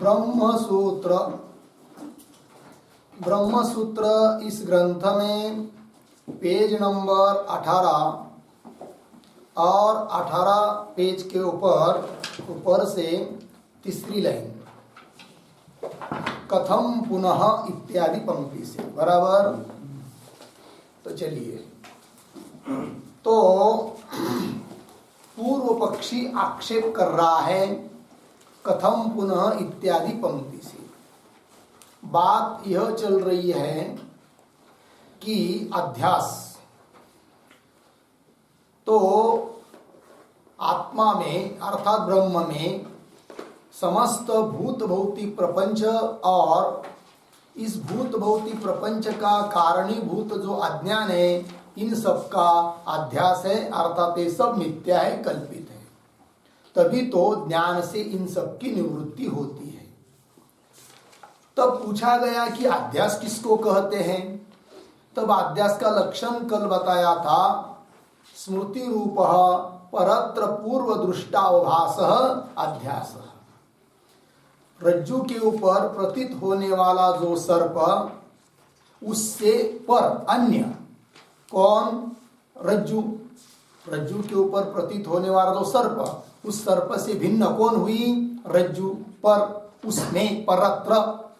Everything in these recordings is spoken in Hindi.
ब्रह्मसूत्र। ब्रह्मसूत्र इस ग्रंथ में पेज नंबर 18 और 18 पेज के ऊपर से तीसरी लाइन कथम पुनः इत्यादि पंक्ति से बराबर। तो चलिए, तो पूर्व पक्षी आक्षेप कर रहा है कथम पुनः इत्यादि पंक्ति से। बात यह चल रही है कि अध्यास तो आत्मा में अर्थात ब्रह्म में समस्त भूत भौतिक प्रपंच और इस भूत भौतिक प्रपंच का कारणीभूत जो अज्ञान है, इन सब का अध्यास है, अर्थात ये सब मिथ्या है, कल्पित है। तभी तो ज्ञान से इन सब की निवृत्ति होती है। तब पूछा गया कि अध्यास किसको कहते हैं। तब अध्यास का लक्षण कल बताया था, स्मृति रूप परत्र पूर्व दृष्टावभास अध्यास। रज्जु के ऊपर प्रतीत होने वाला जो सर्प, उससे पर अन्य कौन? रज्जु। रज्जु के ऊपर प्रतीत होने वाला जो सर्प, उस सर्प से भिन्न कौन हुई? रज्जु। पर उसमें परत्र,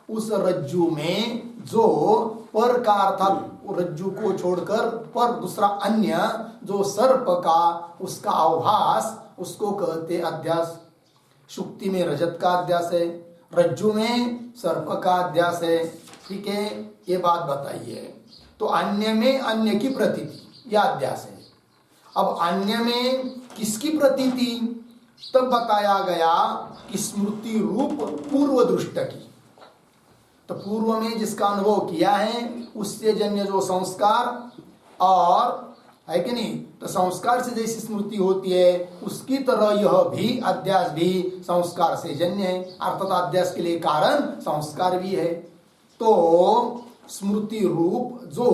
उस रज्जु में जो पर का अर्थात रज्जु को छोड़कर पर दूसरा अन्य जो सर्प का उसका आभास, उसको कहते अध्यास। शुक्ति में रजत का अध्यास है, रज्जु में सर्प का अध्यास है। ठीक है, ये बात बताइए। तो अन्य में अन्य की प्रतीति, यह अध्यास है। अब अन्य में किसकी प्रतीति? तब बताया गया कि स्मृति रूप पूर्व दृष्ट की। तो पूर्व में जिसका अनुभव किया है उससे जन्य जो संस्कार और है कि नहीं, तो संस्कार से जैसी स्मृति होती है उसकी तरह यह भी अध्यास भी संस्कार से जन्य है, अर्थात अध्यास के लिए कारण संस्कार भी है। तो स्मृति रूप जो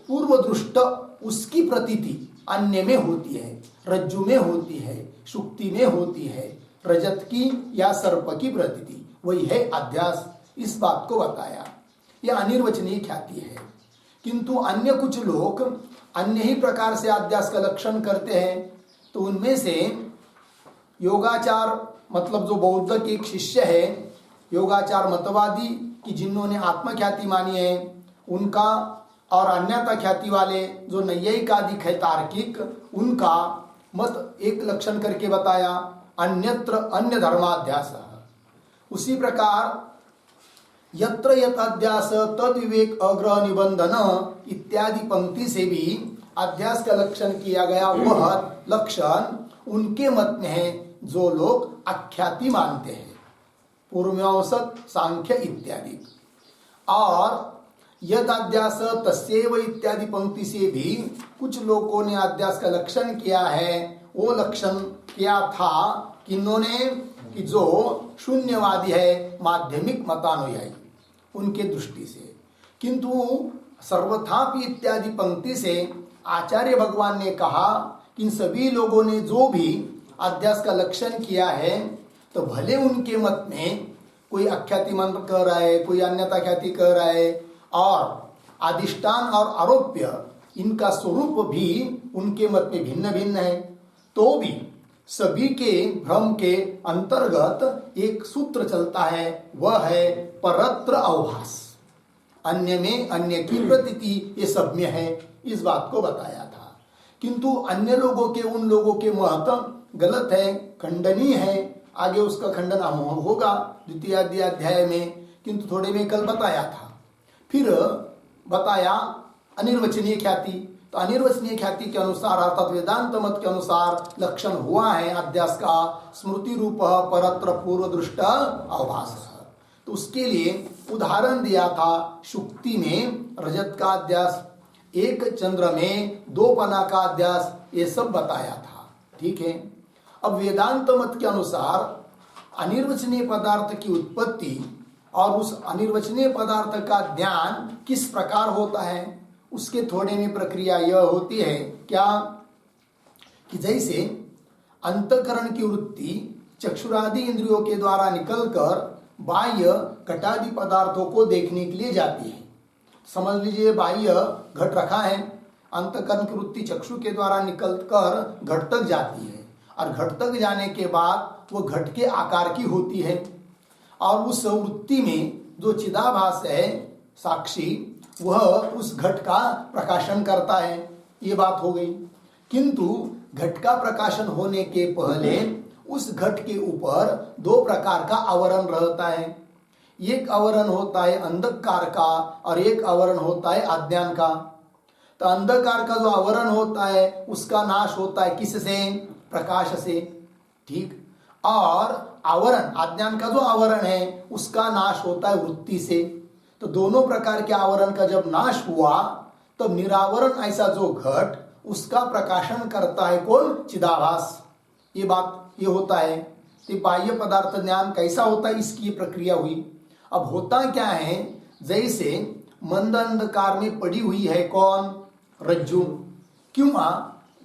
पूर्व दृष्ट उसकी प्रतीति अन्य में होती है, रज्जु में होती है, शुक्ति में होती है, रजत की या सर्प की प्रतीति, वही है अध्यास। इस बात को बताया। यह अनिर्वचनीय ख्याति है। किंतु अन्य कुछ लोग अन्य ही प्रकार से अध्यास का लक्षण करते हैं। तो उनमें से योगाचार मतलब जो बौद्ध के एक शिष्य है, योगाचार मतवादी कि जिन्होंने आत्मख्याति मानी है उनका, और अन्यथा ख्याति वाले जो नैयायिकादिक है तार्किक, उनका मत एक लक्षण करके बताया, अन्यत्र अन्य धर्माध्यास। उसी प्रकार यत्र यत अध्यास तद विवेक अग्रह निबंधन इत्यादि पंक्ति से भी अध्यास का लक्षण किया गया। वह लक्षण उनके मत में है जो लोग अख्याति मानते हैं, पूर्वमीमांसक, सांख्य इत्यादि। और यद अध्यास तस्यैव इत्यादि पंक्ति से भी कुछ लोगों ने अध्यास का लक्षण किया है। वो लक्षण क्या था कि इन्होंने कि जो शून्यवादी है, माध्यमिक मतानुयायी, उनके दृष्टि से। किंतु सर्वथापि इत्यादि पंक्ति से आचार्य भगवान ने कहा कि इन सभी लोगों ने जो भी अध्यास का लक्षण किया है, तो भले उनके मत में कोई अख्याति मंत्र कह रहा है, कोई अन्यथा ख्याति कह रहा है, और अधिष्ठान और आरोप्य इनका स्वरूप भी उनके मत में भिन्न भिन्न है, तो भी सभी के भ्रम के अंतर्गत एक सूत्र चलता है, वह है परत्र अवभास। अन्य में अन्य की प्रतीति, ये सब में है। इस बात को बताया था। किंतु अन्य लोगों के, उन लोगों के मत गलत है, खंडनीय है। आगे उसका खंडन होगा द्वितीय अध्याय में, किंतु थोड़े में कल बताया था। फिर बताया अनिर्वचनीय ख्याति। तो अनिर्वचनीय ख्याति के अनुसार अर्थात वेदांत मत के अनुसार लक्षण हुआ है अध्यास का स्मृति रूप परत्र पूर्व दृष्ट अवभास। तो उसके लिए उदाहरण दिया था, शुक्ति में रजत का अध्यास, एक चंद्र में दो पना का अध्यास, ये सब बताया था। ठीक है। अब वेदांत मत के अनुसार अनिर्वचनीय पदार्थ की उत्पत्ति और उस अनिर्वचनीय पदार्थ का ज्ञान किस प्रकार होता है, उसके थोड़े में प्रक्रिया यह होती है क्या कि जैसे अंतःकरण की वृत्ति चक्षुरादि इंद्रियों के द्वारा निकलकर बाह्य घटादि पदार्थों को देखने के लिए जाती है। समझ लीजिए बाह्य घट रखा है, अंतःकरण की वृत्ति चक्षु के द्वारा निकलकर घट तक जाती है और घट तक जाने के बाद वो घट के आकार की होती है और उस वृत्ति में जो चिदाभास है साक्षी वह उस घट का प्रकाशन करता है। ये बात हो गई। किंतु घट का प्रकाशन होने के पहले उस घट के ऊपर दो प्रकार का आवरण रहता है। एक आवरण होता है अंधकार का और एक आवरण होता है अज्ञान का। तो अंधकार का जो आवरण होता है उसका नाश होता है किससे? प्रकाश से, ठीक। और आवरण अज्ञान का जो आवरण है उसका नाश होता है वृत्ति से। तो दोनों प्रकार के आवरण का जब नाश हुआ तो निरावरण ऐसा जो घट उसका प्रकाशन करता है कौन? चिदाभास। ये बात ये होता है। तो बाह्य पदार्थ ज्ञान कैसा होता है इसकी ये प्रक्रिया हुई। अब होता क्या है, जैसे मंद अंधकार में पड़ी हुई है कौन? रज्जु। क्यों?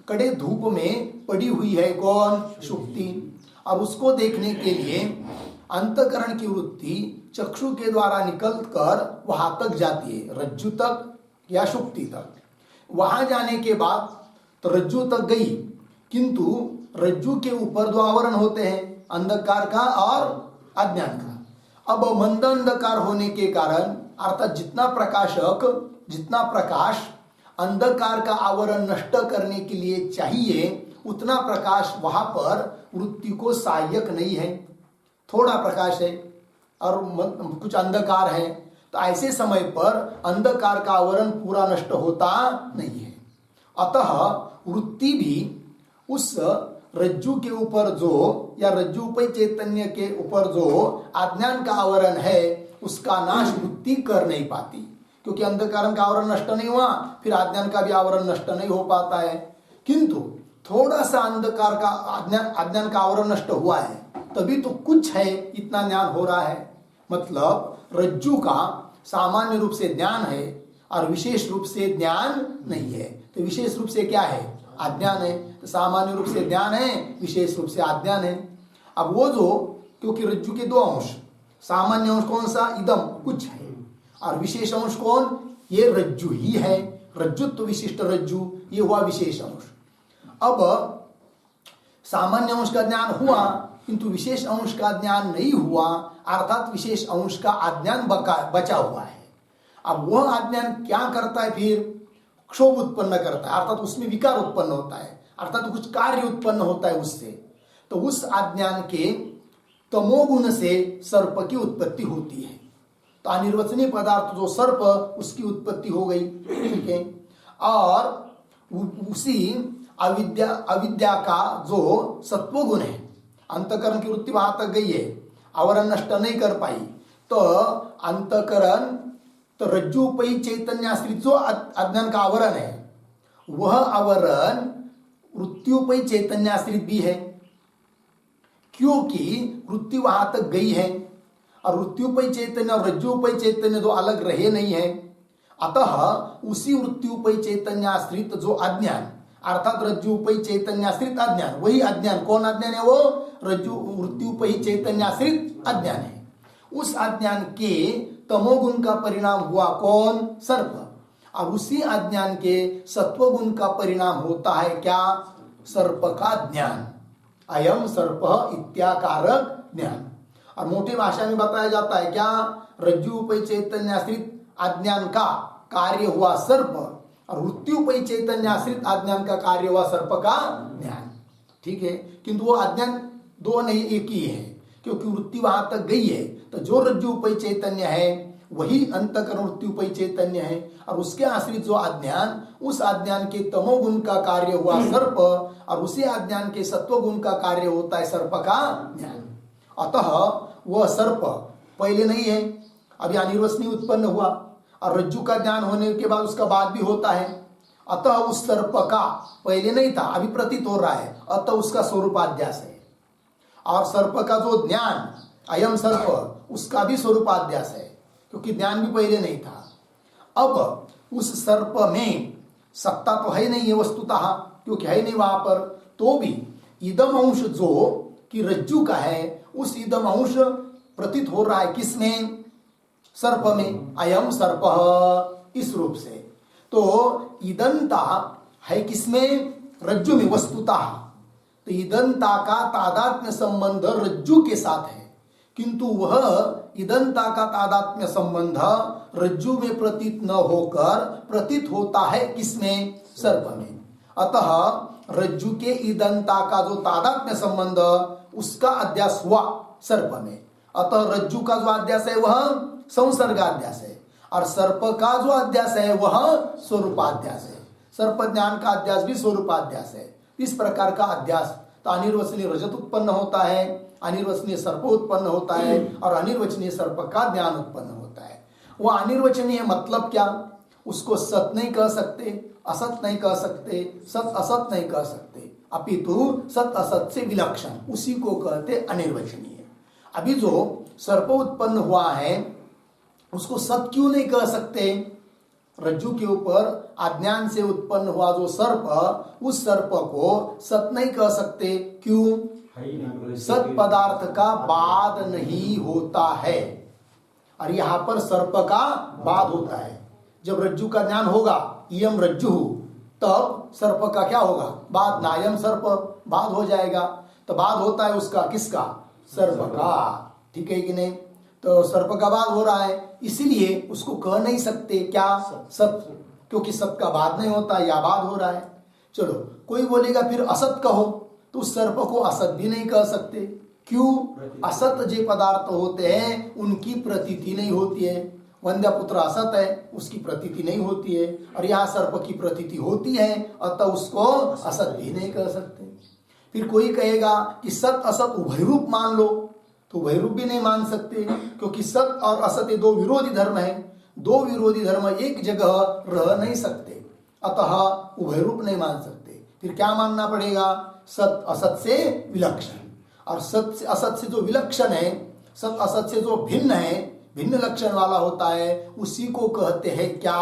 कड़े धूप में पड़ी हुई है कौन? शुक्ति। और उसको देखने के लिए अंतःकरण की वृत्ति चक्षु के द्वारा निकलकर वहां तक जाती है, रज्जु तक या शुक्ति तक। वहां जाने के बाद तो रज्जु तक गई, किंतु रज्जु के ऊपर दो आवरण होते हैं, अंधकार का और अज्ञान का। अब मंद अंधकार होने के कारण अर्थात जितना प्रकाश अंधकार का आवरण नष्ट करने के लिए चाहिए उतना प्रकाश वहां पर वृत्ति को सहायक नहीं है। थोड़ा प्रकाश है और कुछ अंधकार है, तो ऐसे समय पर अंधकार का आवरण पूरा नष्ट होता नहीं है। अतः वृत्ति भी उस रज्जु के ऊपर जो या रज्जुपय चैतन्य के ऊपर जो अज्ञान का आवरण है उसका नाश वृत्ति कर नहीं पाती, क्योंकि अंधकार का आवरण नष्ट नहीं हुआ फिर अज्ञान का भी आवरण नष्ट नहीं हो पाता है। किंतु थोड़ा सा अंधकार का अज्ञान का आवरण नष्ट हुआ है तभी तो कुछ है, इतना ज्ञान हो रहा है। मतलब रज्जु का सामान्य रूप से ज्ञान है और विशेष रूप से ज्ञान नहीं है। तो विशेष रूप से क्या है? अज्ञान है। तो सामान्य रूप से ज्ञान है, विशेष रूप से अज्ञान है। अब वो जो, क्योंकि रज्जु के दो अंश, सामान्य अंश कौन सा? इदम कुछ है, और विशेष अंश कौन? ये रज्जु ही है। रज्जुत्व विशिष्ट रज्जु, ये हुआ विशेष अंश। अब सामान्य अंश का ज्ञान हुआ किंतु विशेष अंश का ज्ञान नहीं हुआ, अर्थात विशेष अंश का अज्ञान बचा हुआ है। अब वह अज्ञान क्या करता है? फिर क्षोभ उत्पन्न करता है, अर्थात उसमें विकार उत्पन्न होता है, अर्थात कुछ कार्य उत्पन्न होता है उससे। तो उस अज्ञान के तमोगुण से सर्प की उत्पत्ति होती है। तो अनिर्वचनीय पदार्थ जो सर्प, उसकी उत्पत्ति हो गई, ठीक है। और उसी अविद्या का जो सत्वगुण है, अंतःकरण की वृत्ति वहां तक गई है, आवरण नष्ट नहीं कर पाई, तो अंतःकरण तो रज्जुपयी चैतन्याश्रित जो अज्ञान का आवरण है वह आवरण वृत्त्युपयी चैतन्याश्रित भी है, क्योंकि वृत्ति वहां तक गई है और वृत्त्युपयी चैतन्य और रज्जुपयी चैतन्य दो अलग रहे नहीं है। अतः उसी वृत्त्युपयी चैतन्याश्रित जो अज्ञान, अर्थात रज्जुपयी चैतन्याश्रित अज्ञान, वही अज्ञान कौन अज्ञान है? वो रज्जु वृत्त्युपयी चैतन्याश्रित अज्ञान है। उस अज्ञान के तमोगुण का परिणाम हुआ कौन? सर्प। और उसी अज्ञान के सत्वगुण का परिणाम होता है क्या? सर्प का ज्ञान, अयम सर्प इत्याकारक ज्ञान। और मोटी भाषा में बताया जाता है क्या? रज्जुपयी चैतन्याश्रित अज्ञान का कार्य हुआ सर्प और वृत्त्युपयी चैतन्याश्रित अज्ञान का कार्य हुआ सर्प का ज्ञान, ठीक है। किंतु वो अज्ञान दो नहीं, एक ही है, क्योंकि वृत्ति वहां तक गई है। तो जो रज्जुपयी चैतन्य है वही अंतःकरण वृत्त्युपयी चैतन्य है, और उसके आश्रित जो अज्ञान, उस अज्ञान के तमोगुण का कार्य हुआ सर्प और उसी अज्ञान के सत्वगुण का कार्य होता है सर्प का ज्ञान। अतः वह सर्प पहले नहीं है, अभी अनिर्वचनीय उत्पन्न हुआ और रज्जु का ज्ञान होने के बाद उसका बाद भी होता है। अतः उस सर्प का पहले नहीं था, अभी प्रतीत हो रहा है, अतः उसका स्वरूपाध्यास है। और सर्प का जो ज्ञान अयम सर्प, उसका भी स्वरूपाध्यास है, क्योंकि ज्ञान भी पहले नहीं था। अब उस सर्प में सत्ता तो है नहीं है वस्तुतः, क्योंकि है नहीं वहां पर, तो भी इदम अंश जो कि रज्जु का है, उस इदम अंश प्रतीत हो रहा है किसमें? सर्प में। अयम सर्प, इस रूप से। तो ईदंता है किसमें? रज्जु में वस्तुतः। तो ईदंता का तादात्म्य संबंध रज्जु के साथ है, किंतु वह ईदंता का तादात्म्य संबंध रज्जु में प्रतीत न होकर प्रतीत होता है किसमें? सर्प में। अतः रज्जु के ईदंता का जो तादात्म्य संबंध उसका अध्यास हुआ सर्प में। अतः रज्जु का जो अध्यास है वह संसर्गाध्यास है, और सर्प का जो अध्यास है वह स्वरूपाध्यास है। सर्प ज्ञान का अध्यास भी स्वरूपाध्यास है। इस प्रकार का अध्यास, तो अनिर्वचनीय रजत उत्पन्न होता है, अनिर्वचनीय सर्प उत्पन्न होता है, और अनिर्वचनीय सर्प का ज्ञान उत्पन्न होता है। वह अनिर्वचनीय मतलब क्या? उसको सत नहीं कह सकते, असत नहीं कह सकते, सत असत नहीं कह सकते, अपितु सत असत से विलक्षण, उसी को कहते अनिर्वचनीय। अभी जो सर्प उत्पन्न हुआ है उसको सत क्यों नहीं कह सकते? रज्जु के ऊपर अज्ञान से उत्पन्न हुआ जो सर्प, उस सर्प को सत नहीं कह सकते। क्यों? सत पदार्थ का बाद नहीं होता है, और यहां पर सर्प का बाद होता है। जब रज्जु का ज्ञान होगा, इयम रज्जु, तब सर्प का क्या होगा? बाद। नायम सर्प, बाद हो जाएगा। तो बाद होता है उसका, किसका? सर्प का। ठीक है कि नहीं? तो सर्प का बाद हो रहा है, इसीलिए उसको कह नहीं सकते क्या? सत, क्योंकि सत का बाद नहीं होता, या बाद हो रहा है। चलो, कोई बोलेगा फिर असत कहो, तो उस सर्प को असत भी नहीं कह सकते। क्यों? असत जो पदार्थ होते हैं उनकी प्रतीति नहीं होती है। वंद्यपुत्र असत है, उसकी प्रतीति नहीं होती है, और यहाँ सर्प की प्रतीति होती है, अतः उसको असत भी नहीं कह सकते। फिर कोई कहेगा कि सत असत उभय रूप मान लो, तो उभय रूप भी नहीं मान सकते, क्योंकि सत और असत ये दो विरोधी धर्म है। दो विरोधी धर्म एक जगह रह नहीं सकते, अतः उभय रूप नहीं मान सकते। फिर क्या मानना पड़ेगा? सत असत से विलक्षण, और सत से असत से जो विलक्षण है, सत असत से जो भिन्न है, भिन्न लक्षण वाला होता है, उसी को कहते हैं क्या?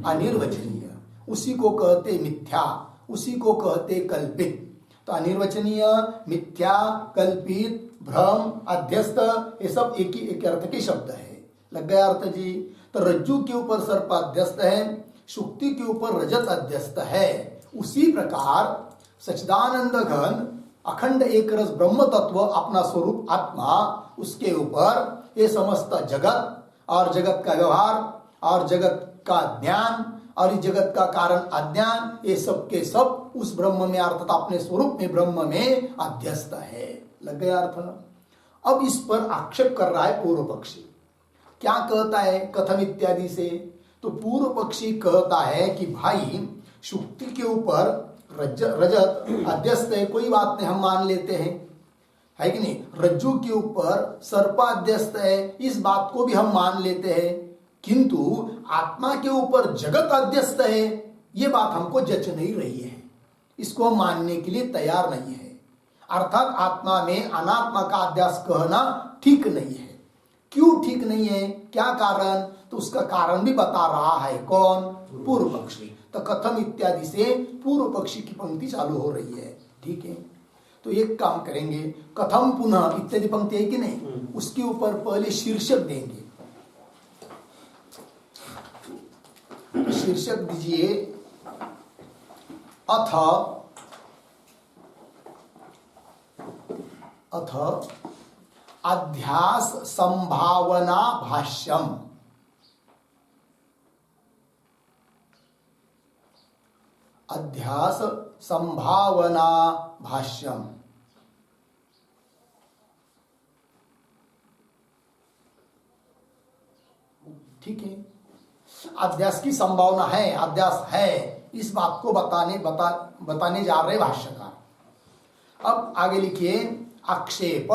अनिर्वचनीय। उसी को कहते मिथ्या, उसी को कहते कल्पित। तो अनिर्वचनीय, मिथ्या, कल्पित, भ्रम, अध्यस्त, ये सब एक अर्थ के शब्द है। लग गया अर्थ जी? तो रज्जु के ऊपर सर्प अध्यस्त है, शुक्ति के ऊपर रजत अध्यस्त है। उसी प्रकार सच्चिदानंद घन अखंड एक रस ब्रह्म तत्व अपना स्वरूप आत्मा, उसके ऊपर ये समस्त जगत और जगत का व्यवहार और जगत का ज्ञान और इस जगत का कारण अज्ञान, ये सब के सब उस ब्रह्म में अर्थात अपने स्वरूप में ब्रह्म में अध्यस्त है। लग गया अर्थ? अब इस पर आक्षेप कर रहा है पूर्व पक्षी। क्या कहता है? कथम इत्यादि से। तो पूर्व पक्षी कहता है कि भाई शुक्ति के ऊपर रजत अध्यस्त है, कोई बात नहीं, हम मान लेते हैं, है कि नहीं? रज्जु के ऊपर सर्प अध्यस्त है, इस बात को भी हम मान लेते हैं, किंतु आत्मा के ऊपर जगत अध्यस्त है, ये बात हमको जच नहीं रही है, इसको हम मानने के लिए तैयार नहीं है। अर्थात आत्मा में अनात्मा का अध्यास कहना ठीक नहीं है। क्यों ठीक नहीं है? क्या कारण? तो उसका कारण भी बता रहा है कौन? पूर्व पक्षी। तो कथम इत्यादि से पूर्व पक्षी की पंक्ति चालू हो रही है। ठीक है, तो एक काम करेंगे, कथम पुनः इत्यादि पंक्ति है कि नहीं, उसके ऊपर पहले शीर्षक देंगे। शीर्षक दीजिए अथ अध्यास संभावना भाष्यम। अध्यास संभावना भाष्यम। ठीक है, अध्यास की संभावना है, अध्यास है, इस बात को बताने जा रहे भाष्यकार। अब आगे लिखिए आक्षेप।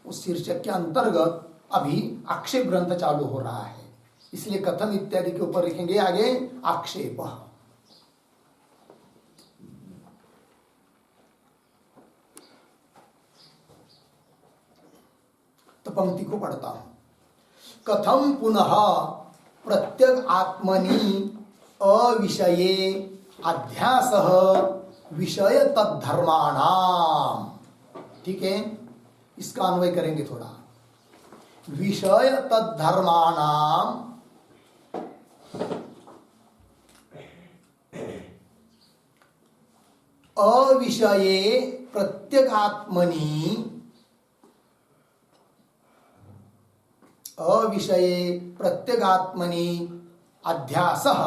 उस शीर्षक के अंतर्गत अभी आक्षेप ग्रंथ चालू हो रहा है, इसलिए कथम इत्यादि के ऊपर लिखेंगे आगे आक्षेप। तो पंक्ति को पढ़ता हूं। कथम पुनः प्रत्यग आत्मनि अविषये अध्यास विषय तद्धर्माणाम। ठीक है, इसका अन्वय करेंगे थोड़ा। विषय तद्धर्माणाम अविषये प्रत्यगात्मनि अध्यासः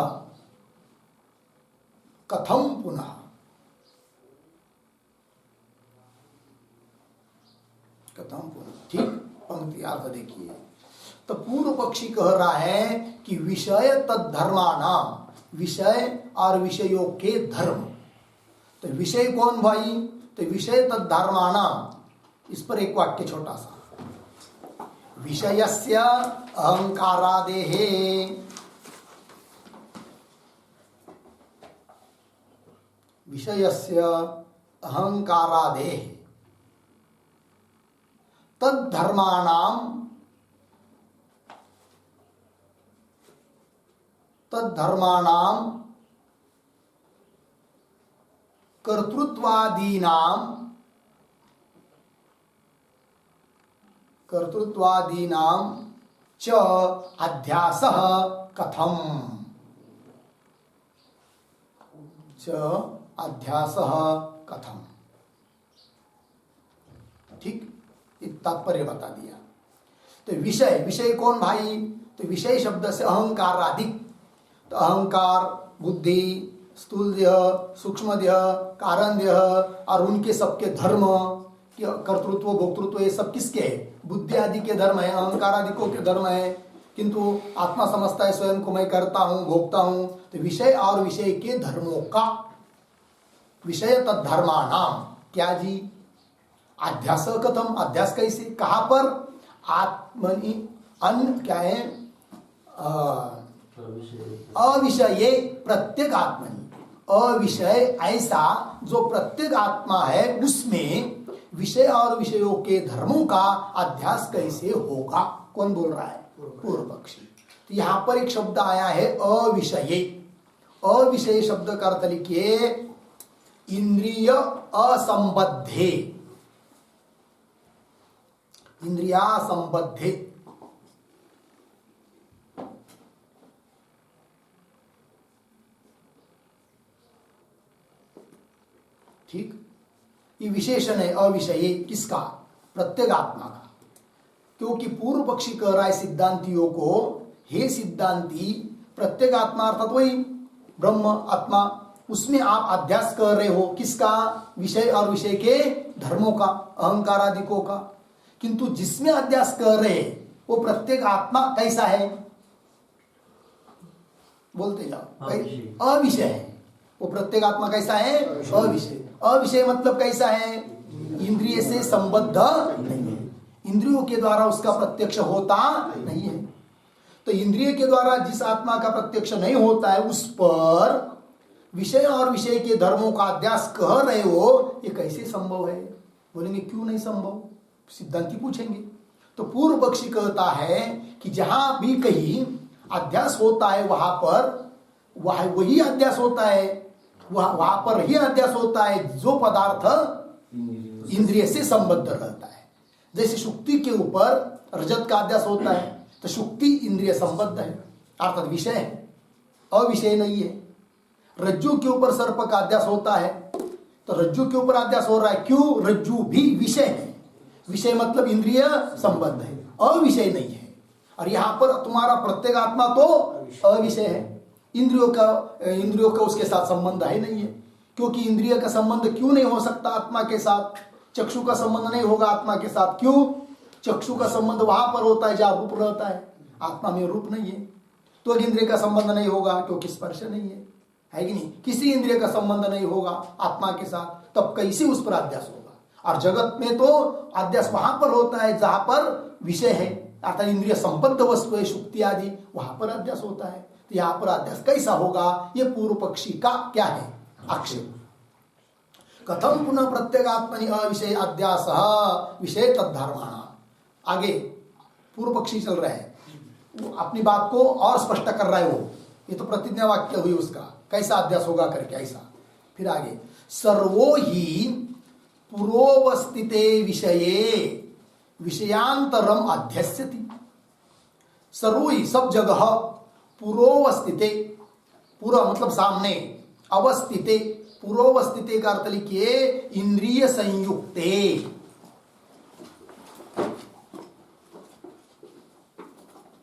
कथम पुनः। ठीक, पंक्ति अर्थ देखिए। तो पूर्व पक्षी कह रहा है कि विषय तद्धर्माणाम, विषय और विषयों के धर्म। तो विषय कौन भाई? तो विषय तद्धर्माणाम, इस पर एक वाक्य छोटा सा, विषयस्य अहंकारादेहे विषयस्य अहंकारादेहे तद्धर्माणाम कर्तृत्वादीनां च अध्यासः कथम। ठीक, तात्पर्य बता दिया। तो विषय कौन भाई? तो विषय शब्द से अहंकार अधिक, तो अहंकार, बुद्धि, स्थूल देह, सूक्ष्म देह, कारण देह और उनके सबके धर्म, कर्तृत्व, भोक्तृत्व, ये सब किसके है? बुद्धि आदि के धर्म है, अहंकार आदि के धर्म है। किंतु आत्मा समझता है स्वयं को मैं करता हूं, भोगता हूं। तो विषय और विषय के धर्मों का, विषय तद्धर्माणाम क्या जी? अध्यास कथम, अध्यास कैसे, कहां पर? आत्मनि अन क्या है? अविषय प्रत्येक आत्मनि, अविषय ऐसा जो प्रत्येक आत्मा है उसमें विषय और विषयों के धर्मों का अध्यास कैसे होगा? कौन बोल रहा है? पूर्व पक्षी। तो यहां पर एक शब्द आया है अविषय। अविषय शब्द का अर्थ लिखिए इंद्रिय असंबद्धे, इंद्रिया संबद्धे। ठीक, ये विशेषण है अविषय किसका? प्रत्येक आत्मा का। क्योंकि पूर्व पक्षी कह रहा है सिद्धांतियों को, हे सिद्धांती, प्रत्येक आत्मा अर्थात वही ब्रह्म आत्मा, उसमें आप अध्यास कर रहे हो किसका? विषय और विषय के धर्मों का, अहंकार आदिकों का। किंतु जिसमें अध्यास कर रहे वो प्रत्येक आत्मा कैसा है? बोलते जाओ। अविषय है वो प्रत्येक आत्मा। कैसा है? अविषय। अविषय मतलब कैसा है? इंद्रिय से संबद्ध नहीं है, इंद्रियों के द्वारा उसका प्रत्यक्ष होता नहीं है। तो इंद्रिय के द्वारा जिस आत्मा का प्रत्यक्ष नहीं होता है उस पर विषय और विषय के धर्मों का अध्यास कह रहे हो, ये कैसे संभव है? बोलेंगे क्यों नहीं संभव? सिद्धांती पूछेंगे। तो पूर्व पक्षी कहता है कि जहां भी कहीं अध्यास होता है वहां पर वही अध्यास होता है, वहां पर ही अध्यास होता है जो पदार्थ इंद्रिय से संबद्ध रहता है। जैसे शुक्ति के ऊपर रजत का अध्यास होता है तो शुक्ति इंद्रिय संबद्ध है अर्थात विषय है, अविषय नहीं है। रज्जु के ऊपर सर्प का अध्यास होता है तो रज्जु के ऊपर अध्यास हो रहा है, क्यों? रज्जु भी विषय है, विषय मतलब इंद्रिय संबद्ध है, अविषय नहीं है। और यहां पर तुम्हारा प्रत्येक आत्मा तो अविषय है, इंद्रियों का उसके साथ संबंध है नहीं है। क्योंकि इंद्रिय का संबंध क्यों नहीं हो सकता आत्मा के साथ? चक्षु का संबंध नहीं होगा आत्मा के साथ, क्यों? चक्षु का संबंध वहां पर होता है जहां रूप रहता है, आत्मा में रूप नहीं है। तो इंद्रिय का संबंध नहीं होगा क्योंकि स्पर्श नहीं है कि नहीं? किसी इंद्रिय का संबंध नहीं होगा आत्मा के साथ, तब कैसे उस पर अध्यास होगा? और जगत में तो अध्यास वहां पर होता है जहां पर विषय है अर्थात इंद्रिय संबद्ध वस्तु है, शुक्ति आदि, वहां पर अध्यास होता है। तो यहां पर अध्यास कैसा होगा? ये पूर्व पक्षी का क्या है? आक्षेप। कथम पुनः प्रत्येगात्मनि अविषय अध्यास विषय तद्धर्माणाम। आगे पूर्व पक्षी चल रहा है, वो अपनी बात को और स्पष्ट कर रहा है। वो ये तो प्रतिज्ञा वाक्य हुई उसका, कैसा अध्यास होगा करके ऐसा। फिर आगे सर्वो ही पूर्वस्थिते विषये विषयांतरम अध्यस्यति। सर्वोहि सब जगह पूर्वस्थिते, पूर्व मतलब सामने, अवस्थिते, पूर्वस्थिते का अर्थ लिखिए इंद्रिय संयुक्ते।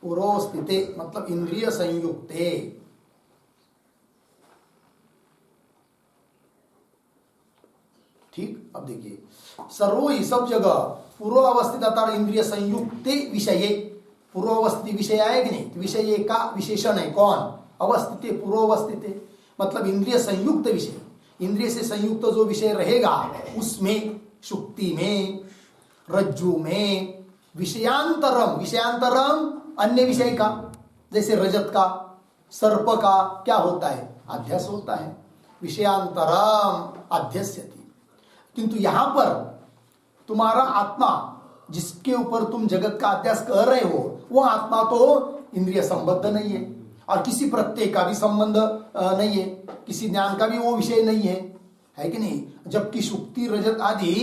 पूर्वस्थिते मतलब इंद्रिय संयुक्ते। ठीक, अब देखिए सर्वोहि सब जगह पूर्व अवस्थित अर्थात इंद्रिय संयुक्ते विषये। पूर्व अवस्थित विषय है कि नहीं, विषय का विशेषण है कौन, अवस्थित, पूर्व अवस्थित मतलब इंद्रिय संयुक्त विषय। इंद्रिय से संयुक्त जो विषय रहेगा उसमें, शुक्ति में, रज्जु में, विषयांतरम, विषयांतरम अन्य विषय का, जैसे रजत का, सर्प का क्या होता है, अध्यास होता है, विषयांतरम अध्यस्यति। किंतु यहां पर तुम्हारा आत्मा जिसके ऊपर तुम जगत का अध्यास कर रहे हो वो आत्मा तो इंद्रिय संबद्ध नहीं है और किसी प्रत्यय का भी संबंध नहीं है, किसी ज्ञान का भी वो विषय नहीं है कि नहीं। जबकि शुक्ति रजत आदि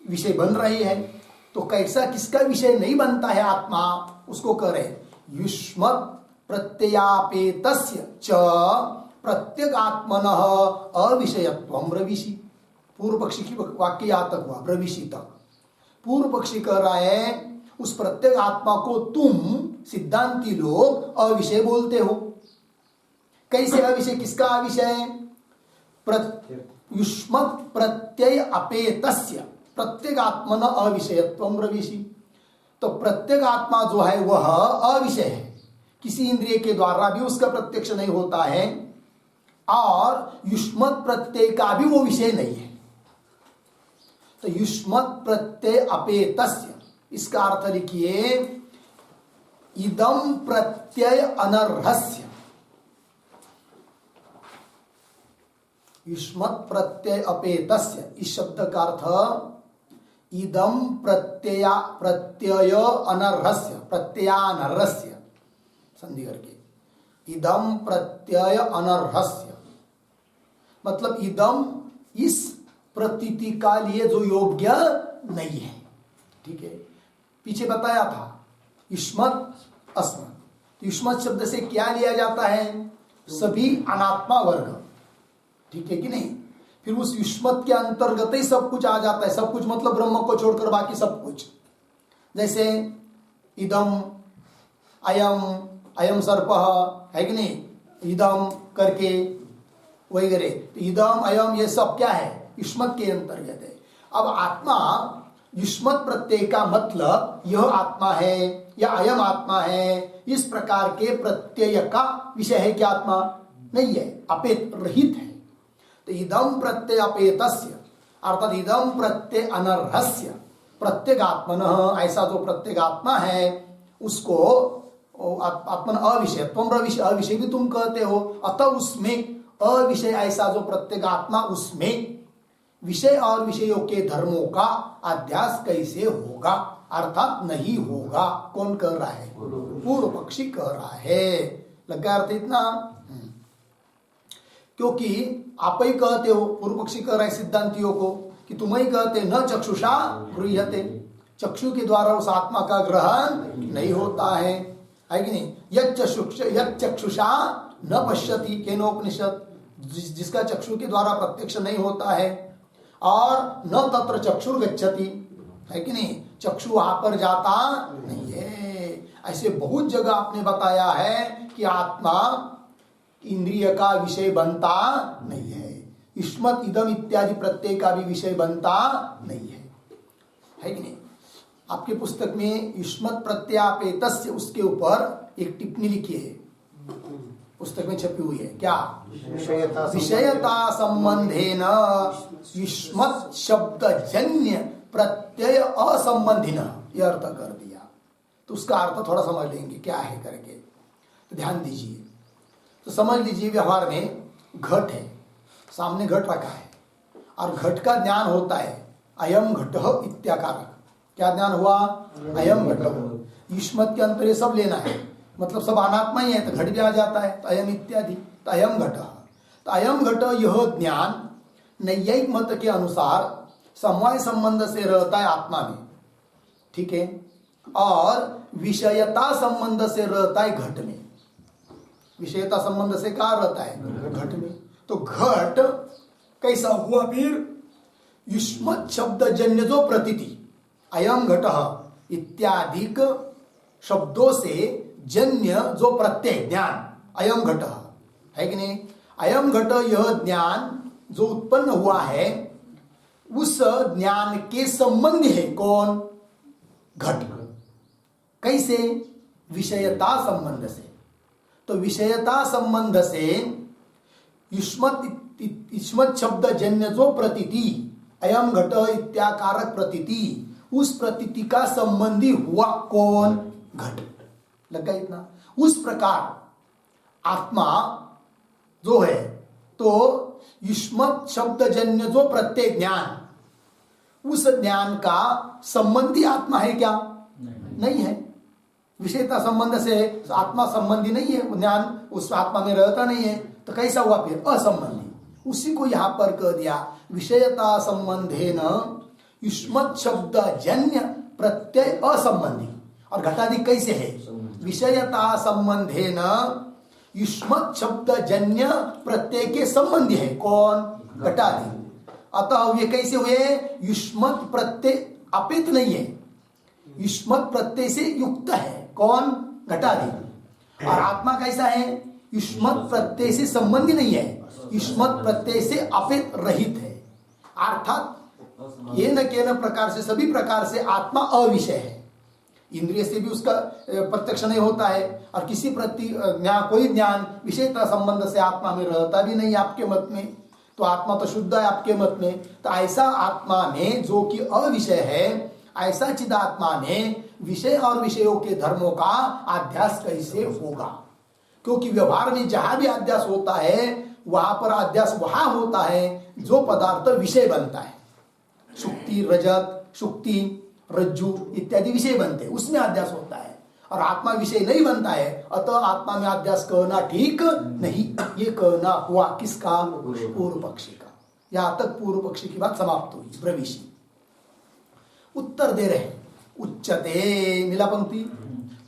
विषय बन रहे हैं तो कैसा किसका विषय नहीं बनता है आत्मा, उसको कह रहे युष्मत् प्रत्ययापेतस्य च प्रत्यगात्मनः अविषयत्वं ब्रवीषि। पूर्व पक्षी की वाक्य यहां तक हुआ, ब्रवीषि तक। पूर्व पक्षी कह रहा है उस प्रत्येक आत्मा को तुम सिद्धांती लोग अविषय बोलते हो। कैसे अविषय, किसका अविषय, युष्मत् प्रत्यय अपेतस्य प्रत्येक आत्मन अविषयत्वं ब्रवीषि। तो प्रत्येक आत्मा जो है वह अविषय है, किसी इंद्रिय के द्वारा भी उसका प्रत्यक्ष नहीं होता है और युष्मत् प्रत्यय का भी वो विषय नहीं है। तो युष्मत् प्रत्यय अपेतस्य, इसका अर्थ लिखिए इदम प्रत्यय अनर्हस्य। युष्मत् प्रत्यय अपेतस्य, इस शब्द का अर्थ इदम प्रत्यय अनर्हस्य, प्रत्ययानर्हस्य संधि करके, इदम प्रत्यय अनर्हस्य मतलब इदम इस प्रतीति का लिए जो योग्य नहीं है। ठीक है, पीछे बताया था युष्मत् अस्मत्। युष्मत् शब्द से क्या लिया जाता है, सभी अनात्मा वर्ग, ठीक है कि नहीं। फिर उस युष्मत् के अंतर्गत ही सब कुछ आ जाता है, सब कुछ मतलब ब्रह्म को छोड़कर बाकी सब कुछ। जैसे इदम अयम, अयम सर्पः है कि नहीं, इदम करके वगैरह, इदम अयम ये सब क्या है, युष्मत् के अंतर्गत है। अब आत्मा युष्मत् प्रत्यय का मतलब यह आत्मा है या अयम आत्मा है, इस प्रकार के प्रत्यय का विषय है क्या आत्मा नहीं है, अपेत रहित है। तो इदम प्रत्यय अपेतस्य अर्थात इदम प्रत्यय अनर्हस्य प्रत्यगात्मनः, ऐसा जो प्रत्यगात्मा है उसको आत्मन अविषयत्वं ब्रवीषि, अविषय भी तुम कहते हो। अतः उसमें अविषय ऐसा जो प्रत्यगात्मा, उसमें विषय और विषयों के धर्मों का अध्यास कैसे होगा, अर्थात नहीं होगा। कौन कह रहा है, पूर्व पक्षी कह रहा है। लगा अर्थ इतना, क्योंकि आप ही कहते हो, पूर्व पक्षी कह रहा है सिद्धांतियों को कि तुम ही कहते न चक्षुषा गृह्यते, चक्षु के द्वारा उस आत्मा का ग्रहण नहीं होता है कि नहीं। यत् चक्षुषा न पश्यति केनोपनिषद, जिसका चक्षु के द्वारा प्रत्यक्ष नहीं होता है, और न तत्र चक्षुर गच्छति है कि नहीं, चक्षु वहां पर जाता नहीं है। ऐसे बहुत जगह आपने बताया है कि आत्मा इंद्रिय का विषय बनता नहीं है, युष्मत् इदम इत्यादि प्रत्यय का भी विषय बनता नहीं है कि नहीं। आपके पुस्तक में युष्मत् प्रत्यापेतस्य उसके ऊपर एक टिप्पणी लिखी है, पुस्तक में छपी हुई है, क्या, विषयता संबंधेन युष्मत् शब्द जन्य प्रत्यय असंबंधिन, यह अर्थ कर दिया। तो उसका अर्थ थोड़ा समझ लेंगे क्या है करके, तो ध्यान दीजिए। तो समझ लीजिए व्यवहार में घट है, सामने घट रखा है और घट का ज्ञान होता है अयम घटः इत्याकारक। क्या ज्ञान हुआ, अयम घटः। युष्मत् के अंतर ये सब लेना है, मतलब सब अनात्मा ही है तो घट भी आ जाता है, तो अयम इत्यादि, तो अयम घटः। तो अयम घट यह ज्ञान नैयायिक मत के अनुसार समवाय संबंध से रहता है आत्मा में, ठीक है, और विषयता संबंध से रहता है घट में। विषयता संबंध से कहाँ रहता है? घट में। तो घट कैसा हुआ फिर? युष्मत् शब्द जन्य जो प्रतीति, अयम घट इत्यादिक शब्दों से जन्य जो प्रत्यय ज्ञान, अयम घट है कि नहीं? अयम घट, यह ज्ञान जो उत्पन्न हुआ है उस ज्ञान के संबंधी है कौन? घट। कैसे? विषयता संबंध से। तो विषयता संबंध से युष्मत् शब्द जन्य जो प्रतीति, अयम घट इत्याकारक प्रतीति, उस प्रतीति का संबंधी हुआ कौन? घट। लगा इतना? उस प्रकार आत्मा जो है, तो युष्मत् शब्द जन्य जो प्रत्यय ज्ञान, उस ज्ञान का संबंधी आत्मा है क्या? नहीं है। विषयता संबंध से आत्मा संबंधी नहीं है, ज्ञान उस आत्मा में रहता नहीं है, तो कैसा हुआ फिर? असंबंधी। उसी को यहां पर कह दिया विषयता संबंधेन युष्मत् शब्द जन्य प्रत्यय असंबंधी। और घटादि कैसे है? विषयता संबंधेन युष्मत् शब्द जन्य प्रत्यय के संबंधी है कौन? घटादि। अतः ये कैसे हुए? युष्मत् प्रत्यय अपित नहीं है, युष्मत् प्रत्यय से युक्त है कौन? घटादि। और आत्मा कैसा है? युष्मत् प्रत्यय से संबंधी नहीं है, युष्मत् प्रत्यय से अपित रहित है। अर्थात ये न के न प्रकार से, सभी प्रकार से आत्मा अविषय है। इंद्रिय से भी उसका प्रत्यक्ष नहीं होता है, और किसी प्रति कोई ज्ञान विषयता संबंध से आत्मा में रहता भी नहीं आपके मत में। तो आत्मा तो शुद्ध है आपके मत में। तो ऐसा आत्मा में जो कि अविषय है, ऐसा चिदात्मा में विषय और विषयों के धर्मों का अध्यास कैसे होगा? क्योंकि व्यवहार में जहां भी अध्यास होता है वहां पर अध्यास वहां होता है जो पदार्थ विषय बनता है। शुक्ति, रजत, शुक्ति, रज्जु इत्यादि विषय बनते हैं, उसमें अध्यास होता है। और आत्मा विषय नहीं बनता है, अतः आत्मा में अध्यास कहना ठीक नहीं। ये कहना हुआ किसका? पूर्व पक्षी का। यहां तक पूर्व पक्षी की बात समाप्त हुई। प्रविशी उत्तर दे रहे, उच्चते, मिला पंक्ति?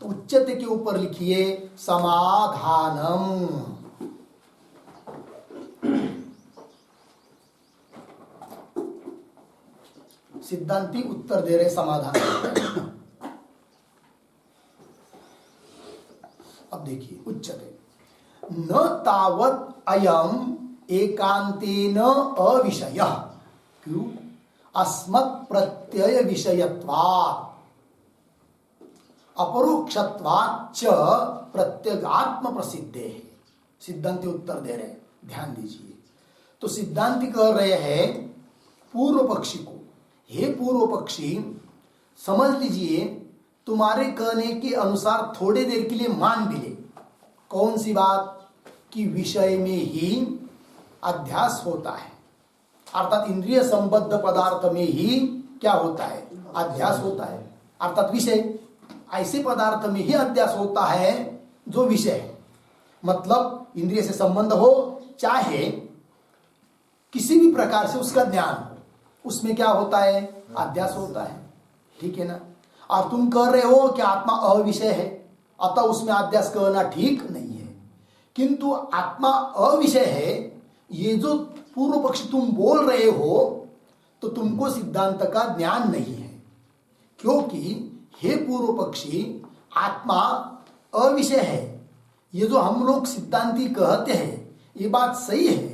तो उच्चते के ऊपर लिखिए समाधानम। सिद्धांती उत्तर दे रहे समाधान। अब देखिए, उच्चते न तावत अयम एकांतेन अविषयः। क्यों? अस्मत् प्रत्यय विषयत्वात् अपरोक्षत्वाच्च प्रत्यगात्म प्रसिद्धे। सिद्धांति उत्तर दे रहे, ध्यान दीजिए। तो सिद्धांति कह रहे हैं पूर्व पक्षी को, हे पूर्व पक्षी, समझ लीजिए तुम्हारे कहने के अनुसार थोड़े देर के लिए मान भी ले। कौन सी बात? कि विषय में ही अध्यास होता है, अर्थात इंद्रिय संबद्ध पदार्थ में ही क्या होता है? अध्यास होता है। अर्थात विषय, ऐसे पदार्थ में ही अध्यास होता है जो विषय है। मतलब इंद्रिय से संबंध हो, चाहे किसी भी प्रकार से उसका ज्ञान हो, उसमें क्या होता है? अध्यास होता है। ठीक है ना? और तुम कह रहे हो कि आत्मा अविषय है, अतः उसमें अध्यास कहना ठीक नहीं है। किंतु आत्मा अविषय है, ये जो पूर्व पक्षी तुम बोल रहे हो, तो तुमको सिद्धांत का ज्ञान नहीं है। क्योंकि हे पूर्व पक्षी, आत्मा अविषय है, ये जो हम लोग सिद्धांती कहते हैं ये बात सही है,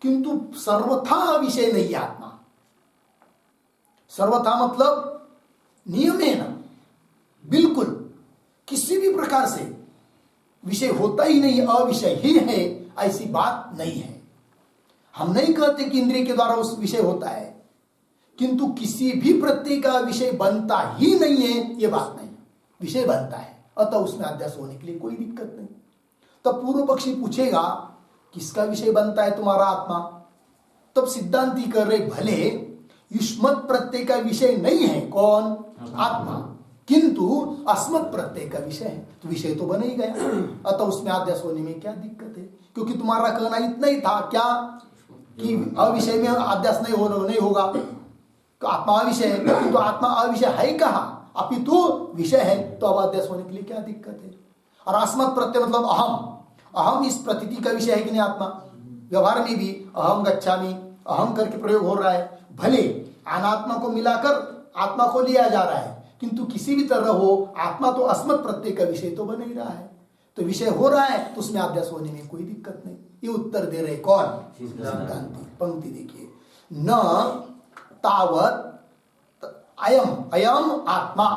किंतु सर्वथा अविषय नहीं है आत्मा। सर्वथा मतलब नियमेन, बिल्कुल किसी भी प्रकार से विषय होता ही नहीं, अविषय ही है, ऐसी बात नहीं है। हम नहीं कहते कि इंद्रिय के द्वारा उस विषय होता है, किंतु किसी भी प्रत्यय का विषय बनता ही नहीं है, ये बात नहीं। विषय बनता है, अतः उसमें अध्यास होने के लिए कोई दिक्कत नहीं। तब पूर्व पक्षी पूछेगा किसका विषय बनता है तुम्हारा आत्मा? तब सिद्धांती कर रहे, भले युष्मत् प्रत्यय का विषय नहीं है कौन? आत्मा, किंतु अस्मत् प्रत्यय का विषय है, तो विषय तो बन ही गया, अतः उसमें अध्यास होने में क्या दिक्कत है? क्योंकि तुम्हारा कहना इतना ही था क्या कि अविषय में अध्यास नहीं होगा, तो आत्मा अविषय है, किंतु आत्मा अविषय है कहाँ? अपितु विषय है, तो अब अध्यास होने के लिए क्या दिक्कत है? और अस्मत् प्रत्यय मतलब अहम इस प्रतीति का विषय है कि नहीं? आत्मा व्यवहार में भी अहम गच्छामि, अहम करके प्रयोग हो रहा है। भले अनात्मा को मिलाकर आत्मा को लिया जा रहा है, किंतु किसी भी तरह हो आत्मा तो अस्मत् प्रत्यय का विषय तो बन ही रहा है, तो विषय हो रहा है तो उसमें अध्यास होने में कोई दिक्कत नहीं। ये उत्तर दे रहे कौन? सिद्धांति। पंक्ति देखिए, न तावत अयम आत्मा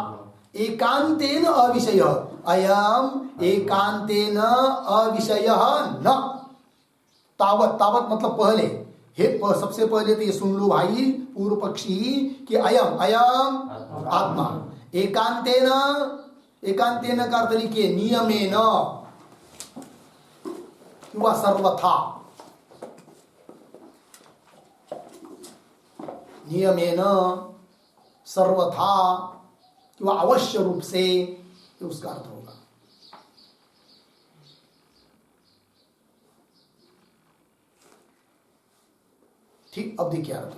एकांतेन अविषय, अयम एकांतेन अविषय न। तावत मतलब पहले, सबसे पहले तो ये सुन लो भाई पूर्व पक्षी कि अयम आत्मा एकांतेन का अर्थ लिखिए नियमेन किंवा सर्वथा, नियमेन सर्वथा किंवा अवश्य रूप से, ये उसका अर्थ होगा। ठीक, अब देखिए अर्थ,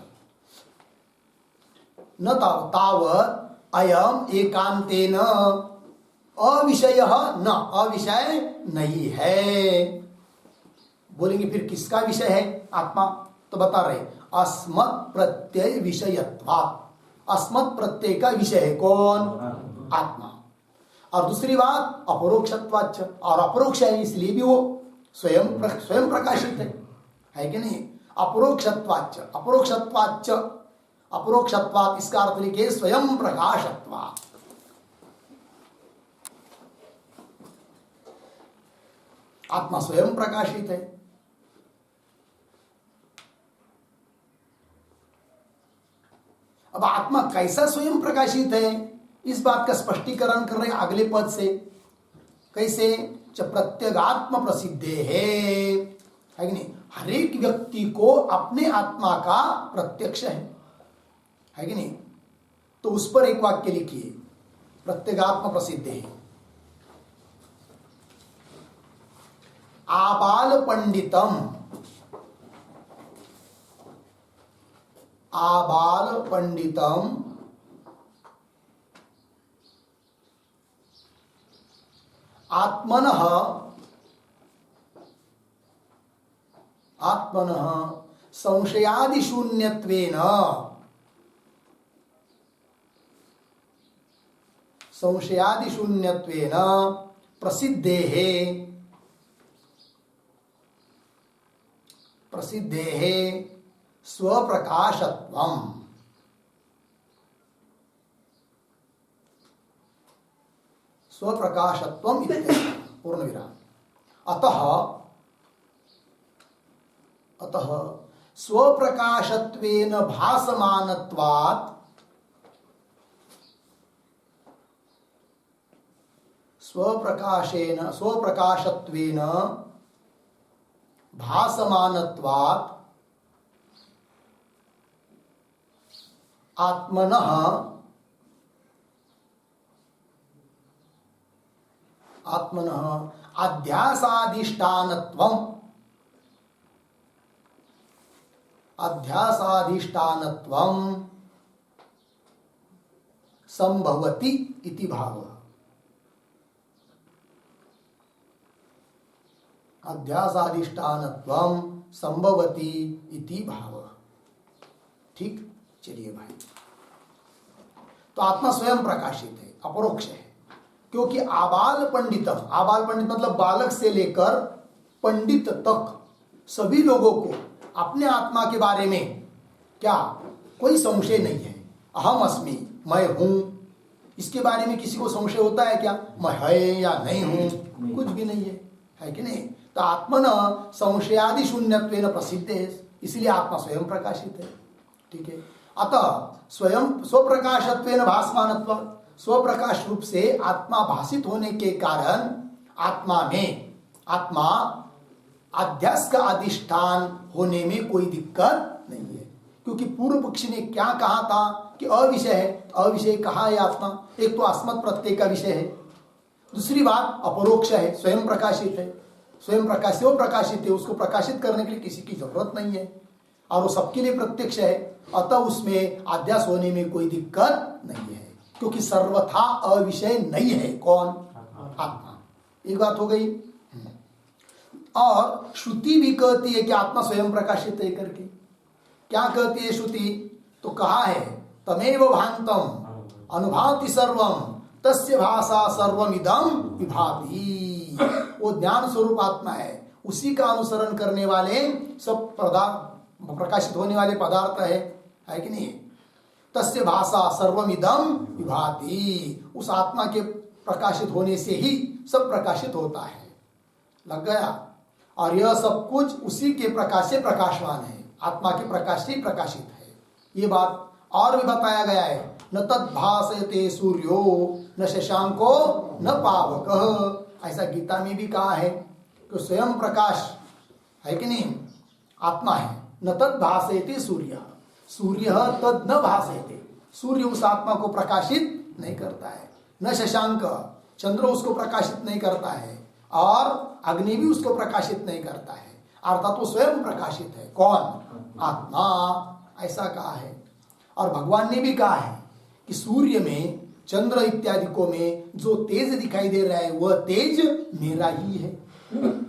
न तावत अयम एकांतेन अविषय न, अविषय नहीं है। बोलेंगे फिर किसका विषय है आत्मा? तो बता रहे अस्मत् प्रत्यय विषयत्वात्, अस्मत् प्रत्यय का विषय है कौन? आत्मा। और दूसरी बात अपरोक्षत्वाच्च, और अपरोक्ष है इसलिए भी वो स्वयं प्रकाशित है कि नहीं? अपरोक्षत्वाच्च, अपरोक्षत्वात् इसका अर्थ लिखे स्वयं प्रकाशत्वात्। आत्मा स्वयं प्रकाशित है। अब आत्मा कैसा स्वयं प्रकाशित है, इस बात का स्पष्टीकरण कर रहे अगले पद से। कैसे? च प्रत्यगात्म प्रसिद्धे है कि नहीं? हर एक व्यक्ति को अपने आत्मा का प्रत्यक्ष है कि नहीं? तो उस पर एक वाक्य लिखिए, प्रत्यगात्म प्रसिद्धे है। आबाल पंडितम, आबाल पंडितम आत्मनः संशयादिशून्यत्वेन, संशयादिशून्यत्वेन प्रसिद्धेः स्वप्रकाशत्वम्। स्वप्रकाशत्वम् इत्यर्थ, पूर्ण विराम। अतः स्वप्रकाशत्वेन भासमानत्वात्, स्वप्रकाशत्वेन भासमानत्वात् आत्मनः अध्यासाधिष्ठानत्वम् संभवति इति भावः। अध्यासाधिष्ठानत्वं संभवति इति भावः। ठीक, चलिए भाई। तो आत्मा स्वयं प्रकाशित है, अपरोक्ष है, क्योंकि आबाल पंडित मतलब बालक से लेकर पंडित तक सभी लोगों को अपने आत्मा के बारे में क्या कोई संशय नहीं है। अहम अस्मि, मैं हूं, इसके बारे में किसी को संशय होता है क्या? मैं है या नहीं हूं? कुछ भी नहीं है कि नहीं? तो आत्मन संशयादि शून्यत्वेन प्रसिद्ध है, इसलिए आत्मा स्वयं प्रकाशित है। ठीक है, अतः स्वयं स्वप्रकाशत्वेन भासमानत्व, स्वप्रकाश रूप से आत्मा भाषित होने के कारण आत्मा अध्यास का अधिष्ठान होने में कोई दिक्कत नहीं है। क्योंकि पूर्व पक्षी ने क्या कहा था कि अविषय है, अविषय कहा है आत्मा। एक तो अस्मत् प्रत्यय का विषय है, दूसरी बात अपरोक्ष है, स्वयं प्रकाशित है। स्वयं प्रकाशित है, उसको प्रकाशित करने के लिए किसी की जरूरत नहीं है, और वो सबके लिए प्रत्यक्ष है। अतः उसमें अध्यास होने में कोई दिक्कत नहीं है। क्योंकि सर्वथा अविषय नहीं है। कौन? आत्मा। एक बात हो गई। और श्रुति भी कहती है कि आत्मा स्वयं प्रकाशित है करके। क्या कहती है श्रुति? तो कहा है तमेव भान्तम अनुभाति सर्वम तस्य भाषा सर्वमिदं विभाति। वो ज्ञान स्वरूप आत्मा है, उसी का अनुसरण करने वाले सब पदार्थ प्रकाशित होने वाले पदार्थ है कि नहीं? तस्य भाषा सर्वमिदं विभाति। उस आत्मा के प्रकाशित होने से ही सब प्रकाशित होता है। लग गया? और यह सब कुछ उसी के प्रकाश से प्रकाशवान है, आत्मा के प्रकाश से प्रकाशित है। ये बात और भी बताया गया है। न तद्भासयते सूर्यो न शशांको न पावकः। ऐसा गीता में भी कहा है कि स्वयं प्रकाश है कि नहीं? आत्मा है। न तद्भासयते सूर्य, सूर्य तद न भासयते। सूर्य उस आत्मा को प्रकाशित नहीं करता है। न शशांक, चंद्र उसको प्रकाशित नहीं करता है, और अग्नि भी उसको प्रकाशित नहीं करता है। अर्थात वो स्वयं प्रकाशित है। कौन? आत्मा। ऐसा कहा है। और भगवान ने भी कहा है कि सूर्य में, चंद्र इत्यादि को में जो तेज दिखाई दे रहा है वह तेज मेरा ही है।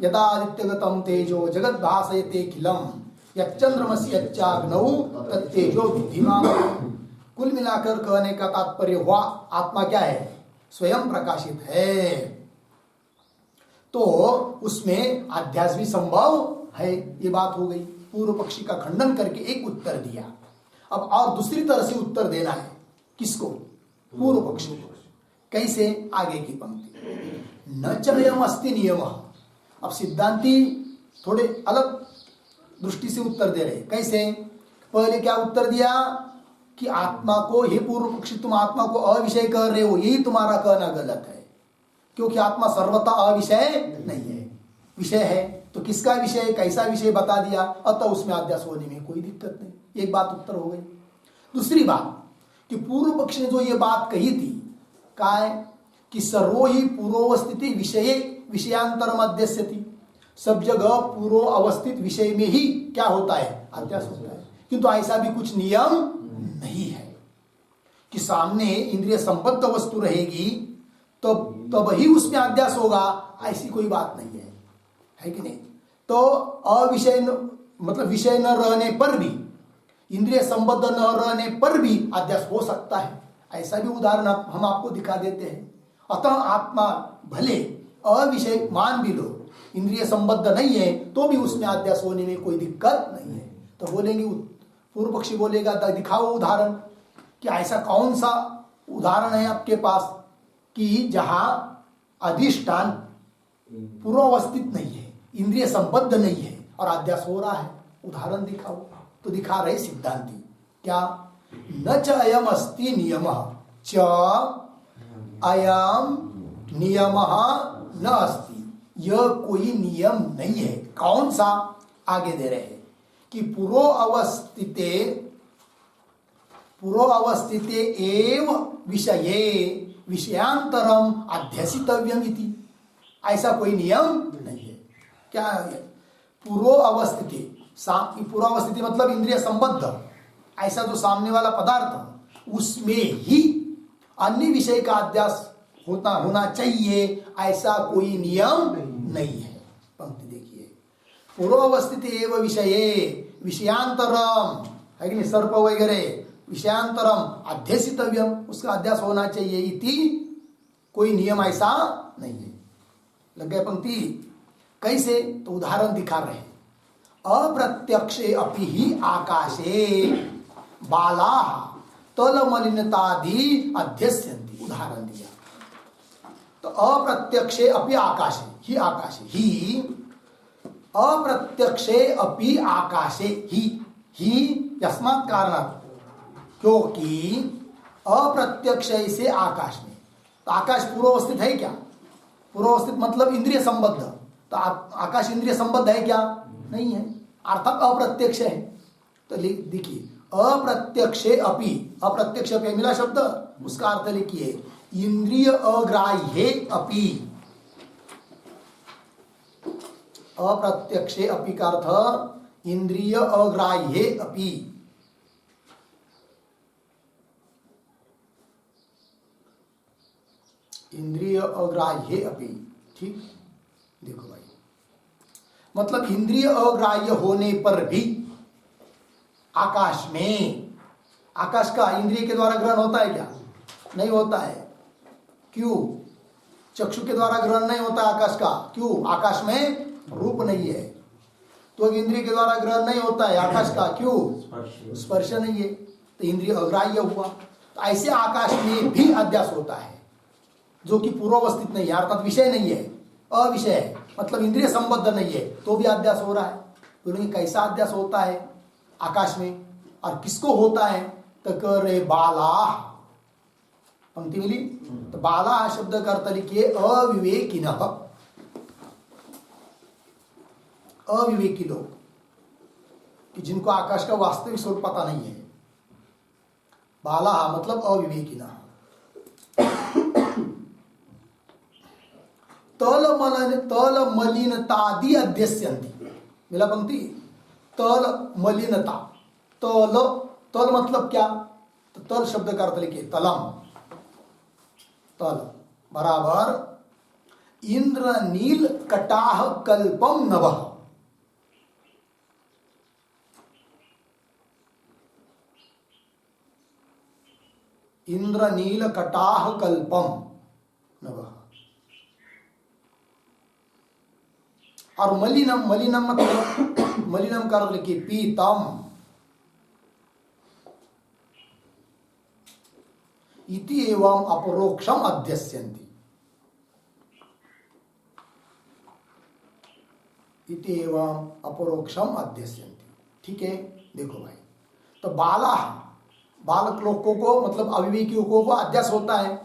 यदा आदित्यगतम तेजो जगत भासयते खिलम यच्चंद्रमसि यच्चाग्नौ तत्तेजो विद्धिमान्। कुल मिलाकर कहने का तात्पर्य हुआ आत्मा क्या है? स्वयं प्रकाशित है। तो उसमें अध्यास भी संभव है। ये बात हो गई। पूर्व पक्षी का खंडन करके एक उत्तर दिया। अब और दूसरी तरह से उत्तर देना है। किसको? पूर्व पक्षी को। कैसे? आगे की पंक्ति, न चयम अस्ति नियम। अब सिद्धांती थोड़े अलग दृष्टि से उत्तर दे रहे। कैसे? पहले क्या उत्तर दिया कि आत्मा को, हे पूर्व पक्षी, तुम आत्मा को अविषय कह रहे हो, यही तुम्हारा कहना गलत है, क्योंकि आत्मा सर्वथा अविषय नहीं है, विषय है। तो किसका विषय, कैसा विषय बता दिया, अतः उसमें अध्यास होने में कोई दिक्कत नहीं। एक बात उत्तर हो गई। दूसरी बात कि पूर्व पक्ष ने जो ये बात कही थी, क्या है कि सर्वो ही पूर्वावस्थिति विषय विषयांतर मध्यस्यति। सब जगह पूर्व अवस्थित विषय में ही क्या होता है? अध्यास होता है। किंतु ऐसा भी कुछ नियम नहीं है कि सामने इंद्रिय संबद्ध वस्तु रहेगी तो तब ही उसमें अध्यास होगा, ऐसी कोई बात नहीं है कि नहीं? तो अविषय मतलब विषय न रहने पर भी, इंद्रिय संबद्ध न रहने पर भी अध्यास हो सकता है। ऐसा भी उदाहरण हम आपको दिखा देते हैं। अतः आत्मा भले अविषय मान भी लो, इंद्रिय संबद्ध नहीं है, तो भी उसमें अध्यास होने में कोई दिक्कत नहीं है। तो बोलेंगे, पूर्व पक्षी बोलेगा दिखाओ उदाहरण, कि ऐसा कौन सा उदाहरण है आपके पास कि जहां अधिष्ठान पूर्वावस्थित नहीं है, इंद्रिय संबद्ध नहीं है और अध्यास हो रहा है। उदाहरण दिखाओ। तो दिखा रहे सिद्धांती क्या? न च अयम अस्ति नियमः च अयम नियमः न अस्ति। यह कोई नियम नहीं है। कौन सा? आगे दे रहे हैं कि पूर्वावस्थिते एव विषये विषयांतरम अध्यसितव्यम इति। ऐसा कोई नियम नहीं है। क्या है? पूर्वावस्थिति, पूर्वावस्थिति मतलब इंद्रिय संबद्ध, ऐसा जो सामने वाला पदार्थ, उसमें ही अन्य विषय का अध्यास होना चाहिए, ऐसा कोई नियम नहीं है। पंक्ति देखिए, पूर्वावस्थिति एवं विषये विषयांतरम है कि नहीं? सर्प वगैरह विषयांतरम अध्यसितव्यम, उसका अध्यास होना चाहिए इति कोई नियम ऐसा नहीं है। लग गए पंक्ति? कैसे? तो उदाहरण दिखा रहे हैं। अप्रत्यक्षे अपि ही आकाशे बाला तलमलिनतादि अध्यस्यन्ति। उदाहरण दिया। तो अप्रत्यक्षे अपि आकाशे ही, आकाशे ही, अप्रत्यक्षे अपि आकाशे ही यस्मात् कारणात्, क्योंकि अप्रत्यक्ष से आकाश में, तो आकाश पूर्वावस्थित है क्या? पूर्वावस्थित मतलब इंद्रिय संबद्ध। तो आकाश इंद्रिय संबद्ध है क्या? नहीं है, अर्थात अप्रत्यक्ष है। तो देखिए, अप्रत्यक्षे अपि, अप्रत्यक्ष अपि मिला शब्द, उसका अर्थ लिखिए इंद्रिय अग्राह्ये अपि। अप्रत्यक्षे अपि का अर्थ इंद्रिय अग्राह्ये अपि। इंद्रिय अग्राह्य अपि। ठीक, देखो भाई, मतलब इंद्रिय अग्राह्य होने पर भी आकाश में, आकाश का इंद्रिय के द्वारा ग्रहण होता है क्या? नहीं होता है। क्यों? चक्षु के द्वारा ग्रहण नहीं होता आकाश का। क्यों? आकाश में रूप नहीं है, तो इंद्रिय के द्वारा ग्रहण नहीं होता है आकाश का। क्यों? स्पर्श नहीं है, तो इंद्रिय अग्राह्य हुआ। तो ऐसे आकाश में भी अध्यास होता है, जो कि पूर्वावस्थित नहीं है, अर्थात विषय नहीं है, अविषय है, मतलब इंद्रिय संबद्ध नहीं है, तो भी अध्यास हो रहा है। बोलेंगे कैसा अध्यास होता है आकाश में, और किसको होता है? तो कह रहे बाला, पंक्ति मिली। तो बाला शब्द का अर्थ लिखिए अविवेकिनः, अविवेकी लोग, कि जिनको आकाश का वास्तविक स्वरूप पता नहीं है। बाला मतलब अविवेकिनः। तल मलिनतादि अध्यस्यन्ति, मिला पंक्ति। तल मलिनता, तल मतलब क्या? तो तल शब्द का अर्थ लिखिए तलम, तल बराबर इंद्र नील कटाह कल्पम नभः। इंद्र नील कटाह कल्पम नभः। और मलिनम, मलिनम मतलब मलिनम का अर्थ लिखिए पीतम। इति एवं अपरोक्षम अध्यस्यन्ति, इति एवं अपरोक्षम अध्यस्यन्ति। ठीक है, देखो भाई, तो बाला, बालक लोगों को मतलब अविवेकियों को अध्यास होता है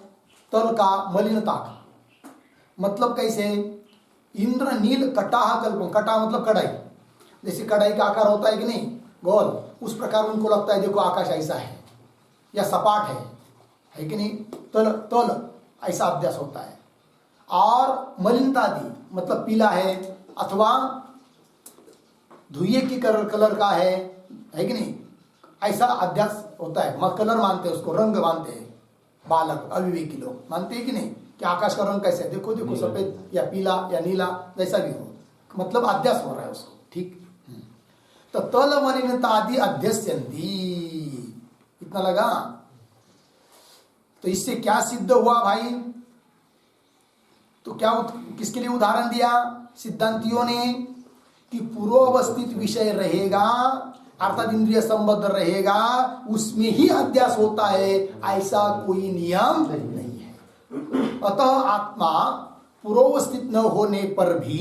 तल का, मलिनता का। मतलब कैसे? इंद्र नील कटाह कल्पम, कटा मतलब कढ़ाई, जैसे कढ़ाई का आकार होता है कि नहीं, गोल, उस प्रकार उनको लगता है देखो आकाश ऐसा है या सपाट है कि नहीं, तल तल ऐसा अभ्यास होता है। और मलिनता दी मतलब पीला है अथवा धुएं की कलर का है कि नहीं, ऐसा अध्यास होता है। कलर मानते हैं उसको, रंग मानते हैं बालक अविवेकी लोग, मानते हैं कि नहीं कि आकाश का रंग कैसे है, देखो देखो सफेद या पीला या नीला जैसा भी हो, मतलब अध्यास हो रहा है उसको। ठीक, तो तल मलिनतादि अध्यस्यन्ति, इतना लगा। तो इससे क्या सिद्ध हुआ भाई? तो क्या किसके लिए उदाहरण दिया सिद्धांतियों ने? कि पूर्वावस्थित विषय रहेगा अर्थात इंद्रिय संबद्ध रहेगा, उसमें ही अध्यास होता है, ऐसा कोई नियम नहीं है। अतः आत्मा पूर्वावस्थित न होने पर भी,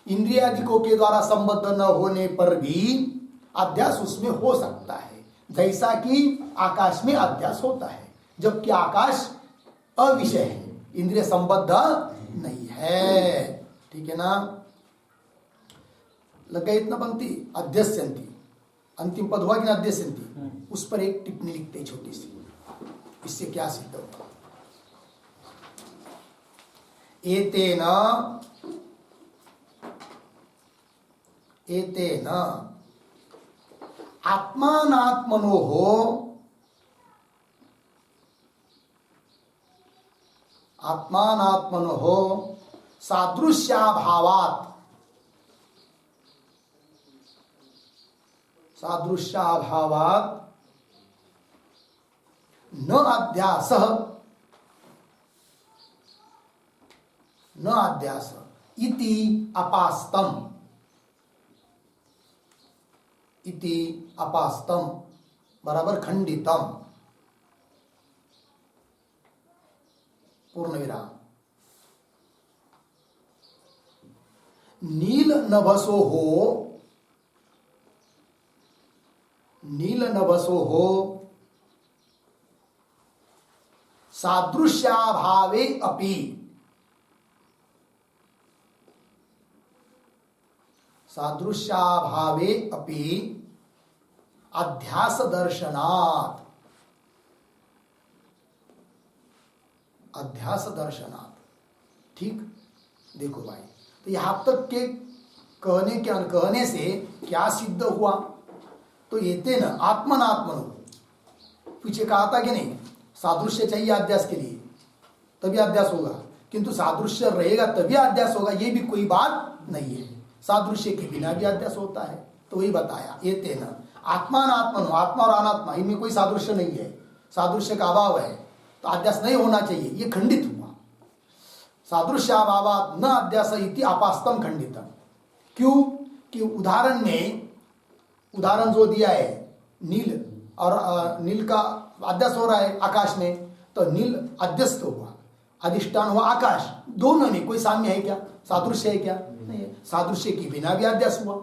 इंद्रियादिकों के द्वारा संबद्ध न होने पर भी अध्यास उसमें हो सकता है, जैसा कि आकाश में अध्यास होता है, जबकि आकाश अविषय है, इंद्रिय संबद्ध नहीं है। ठीक है ना, लग गई इतना पंक्ति। अध्यस्यन्ति, अंतिम पद हुआ कि ना अध्यस्यन्ति, उस पर एक टिप्पणी लिखते छोटी सी, इससे क्या सिद्ध होगा? एतेन आत्मानात्मनोः सादृश्याभावात् न अध्यास इति अपास्तम बराबर खंडितम, पूर्ण विराम। नील नभसो हो सादृश्याभावे अपि अध्यास दर्शनात्। ठीक, देखो भाई, तो यहां तक के कहने से क्या सिद्ध हुआ? तो येते न आत्मनात्मनो, पीछे कहा था कि नहीं सादृश्य चाहिए अध्यास के लिए, तभी अध्यास होगा, किंतु सादृश्य रहेगा तभी अध्यास होगा, ये भी कोई बात नहीं है। सादृश्य के बिना भी अध्यास होता है। तो वही बताया, ये तेना आत्मानात्मन, आत्मा और अनात्मा इनमें कोई सादृश्य नहीं है, सादृश्य का अभाव है, तो अध्यास नहीं होना चाहिए, ये खंडित हुआ। सादृश्य अभाव न अध्यास इति आपास्तम खंडितम। क्यों कि उदाहरण में, उदाहरण जो दिया है नील, और नील का अध्यास हो रहा है आकाश में, तो नील अध्यस्त हुआ, अधिष्ठान हुआ आकाश, दोनों में कोई साम्य है क्या, सादृश्य है क्या, नहीं है। सादृश्य के बिना भी अध्यास हुआ।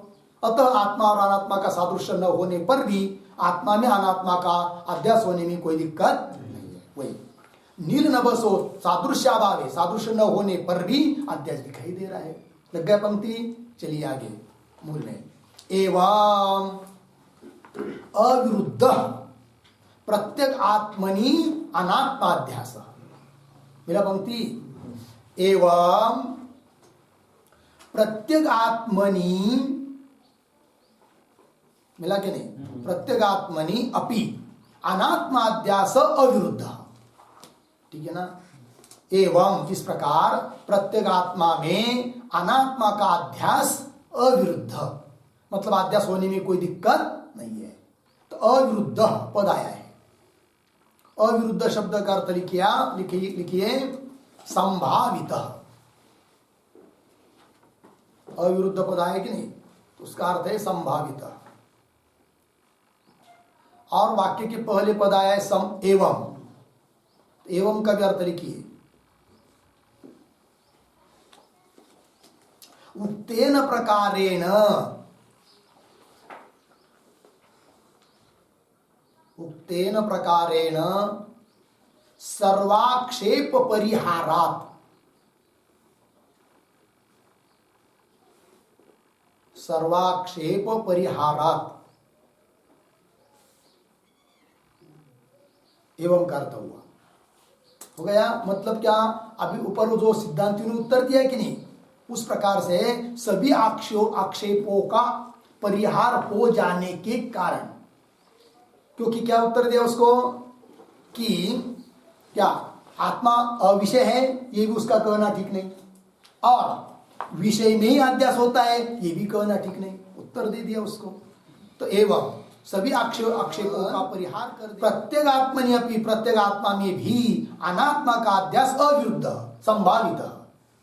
अतः आत्मा और अनात्मा का सादृश्य न होने पर भी आत्मा में अनात्मा का अध्यास होने में कोई दिक्कत नहीं है। वही नील न बसो, सादृश्य अभाव है, सादृश्य न होने पर भी अध्यास दिखाई दे रहा है। लग गया पंक्ति, चलिए आगे मूल में। एवं अविरुद्ध प्रत्येक आत्मनि अनात्माध्यास, मेरा पंक्ति, एवं प्रत्येक आत्मनि, मिला के नहीं, प्रत्येक आत्मनि अपि अनात्माध्यास अविरुद्ध, ठीक है ना। एवं इस प्रकार प्रत्येक आत्मा में अनात्मा का अध्यास अविरुद्ध, मतलब अध्यास होने में कोई दिक्कत नहीं है। तो अविरुद्ध पद आया है। अविरुद्ध शब्द का अर्थ लिखिए संभावित। अविरुद्ध पद आया कि नहीं, तो उसका अर्थ है संभावित। और वाक्य के पहले पद आया है सम एवं, एवं का भी अर्थ लिखिए उक्तेन प्रकारेण, उक्तेन प्रकारेण सर्वाक्षेप परिहारात्, सर्वाक्षेप परिहारात्, एवं का अर्थ हुआ। हो गया, मतलब क्या, अभी ऊपर जो सिद्धांति ने उत्तर दिया कि नहीं, उस प्रकार से सभी आक्षेपों का परिहार हो जाने के कारण, क्योंकि क्या उत्तर दिया उसको कि क्या आत्मा अविषय है, ये भी उसका कहना ठीक नहीं, और विषय में ही अध्यास होता है, ये भी कहना ठीक नहीं, उत्तर दे दिया उसको। तो एवं सभी आक्षेपों का परिहार कर दिया। प्रत्येक आत्मनि अपि, प्रत्येक आत्मा में भी अनात्मा का अध्यास अविरुद्ध संभावित,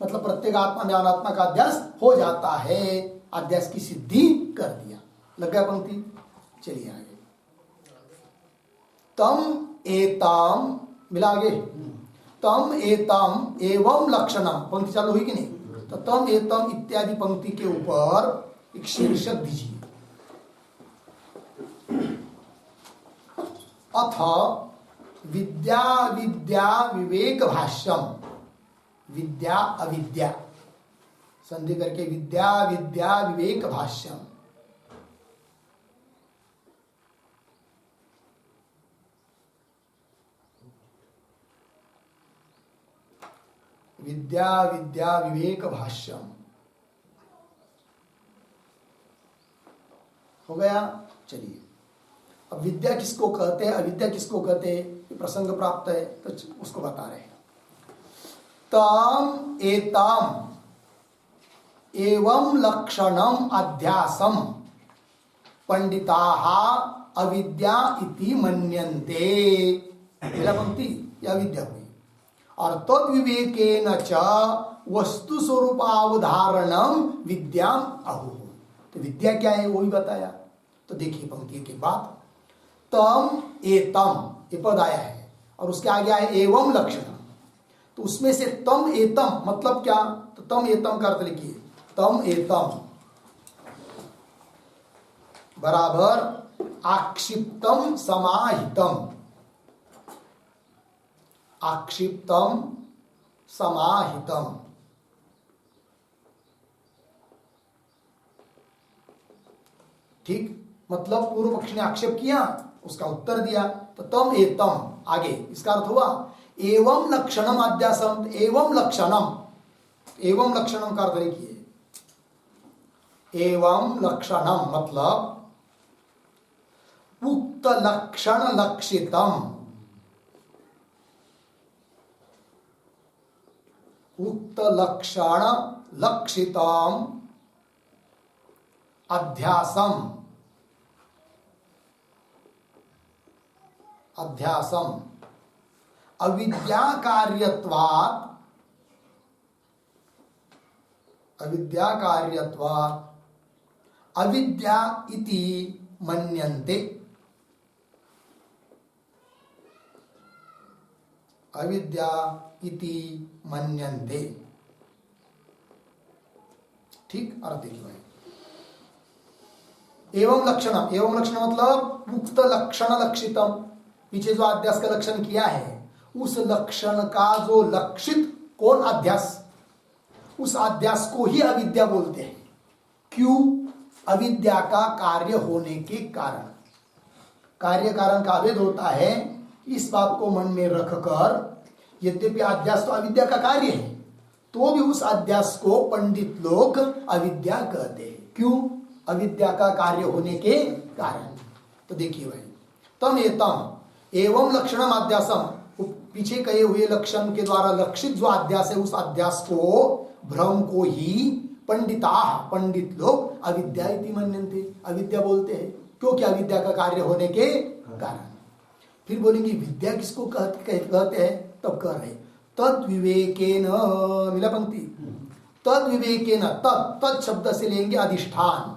मतलब प्रत्येक आत्मा में अनात्मा का अध्यास हो जाता है, अध्यास की सिद्धि कर दिया। लग गया पंक्ति, चलिए आगे। तम एताम, मिला आगे, तम एतम एवं लक्षणम, पंक्ति चालू हुई कि नहीं, तो तम एतम इत्यादि पंक्ति के ऊपर एक शीर्षक दीजिए। अथ विद्या विद्या विवेक भाष्यम, विद्या अविद्या संधि करके विद्या विद्या विवेक भाष्यम। विद्या विद्या विवेक भाष्यम हो गया। चलिए, अब विद्या किसको कहते हैं, अविद्या किसको कहते हैं, ये प्रसंग प्राप्त है, तो उसको बता रहे हैं। तम एतम एवं लक्षणम अध्यासम पंडिताः अविद्या इति मन्यन्ते, पहला पंक्ति यह अविद्या हुई। और तद विवेकेन च वस्तु स्वरूपावधारणम विद्याम आहु, तो विद्या क्या है वो भी बताया। तो देखिए पंक्ति के बाद तम एतम, ये पद आया है, और उसके आगे आया एवं लक्षण, तो उसमें से तम एतम मतलब क्या, तो तम एतम का अर्थ लिखिए, तम एतम बराबर आक्षिप्तम समाहितम, आक्षिप्तम समाहितम, ठीक, मतलब पूर्व पक्ष ने आक्षेप किया, उसका उत्तर दिया, तो तम एतम, आगे इसका अर्थ हुआ एवं लक्षणम अध्यासम, एवं लक्षणम, एवं लक्षणम का अर्थ लिखिए, एवं लक्षणम मतलब उक्त लक्षण लक्षितम, उक्त लक्षण लक्षितम अध्यासम अध्यासम अविद्या कार्यत्वात् अविद्या इति मन्यन्ते अविद्या इति मन्यन्ते। ठीक, अर्थ देखिए। एवं लक्षण मतलब उक्त लक्षण लक्षितम, पीछे जो अध्यास का लक्षण किया है उस लक्षण का जो लक्षित कौन अध्यास, उस अध्यास को ही अविद्या बोलते हैं। क्यों? अविद्या का कार्य होने के कारण, कार्य कारण का अभेद होता है। इस बात को मन में रखकर यद्यपि अध्यास तो अविद्या का कार्य है, तो भी उस अध्यास को पंडित लोग अविद्या कहते हैं। क्यों? अविद्या का कार्य होने के कारण। तो देखिए भाई, तम एतम एवं लक्षणम अध्यासम, पीछे कहे हुए लक्षण के द्वारा लक्षित जो अध्यास है उस अध्यास को, भ्रम को ही पंडित लोग अविद्या इति मन्यन्ते, अविद्या बोलते हैं। क्योंकि अविद्या का कार्य होने के कारण। फिर बोलेंगे विद्या किसको कहते हैं, तब कह रहे तद विवेकेन, मिला पंक्ति, तद विवेकेन, तद शब्द से लेंगे अधिष्ठान,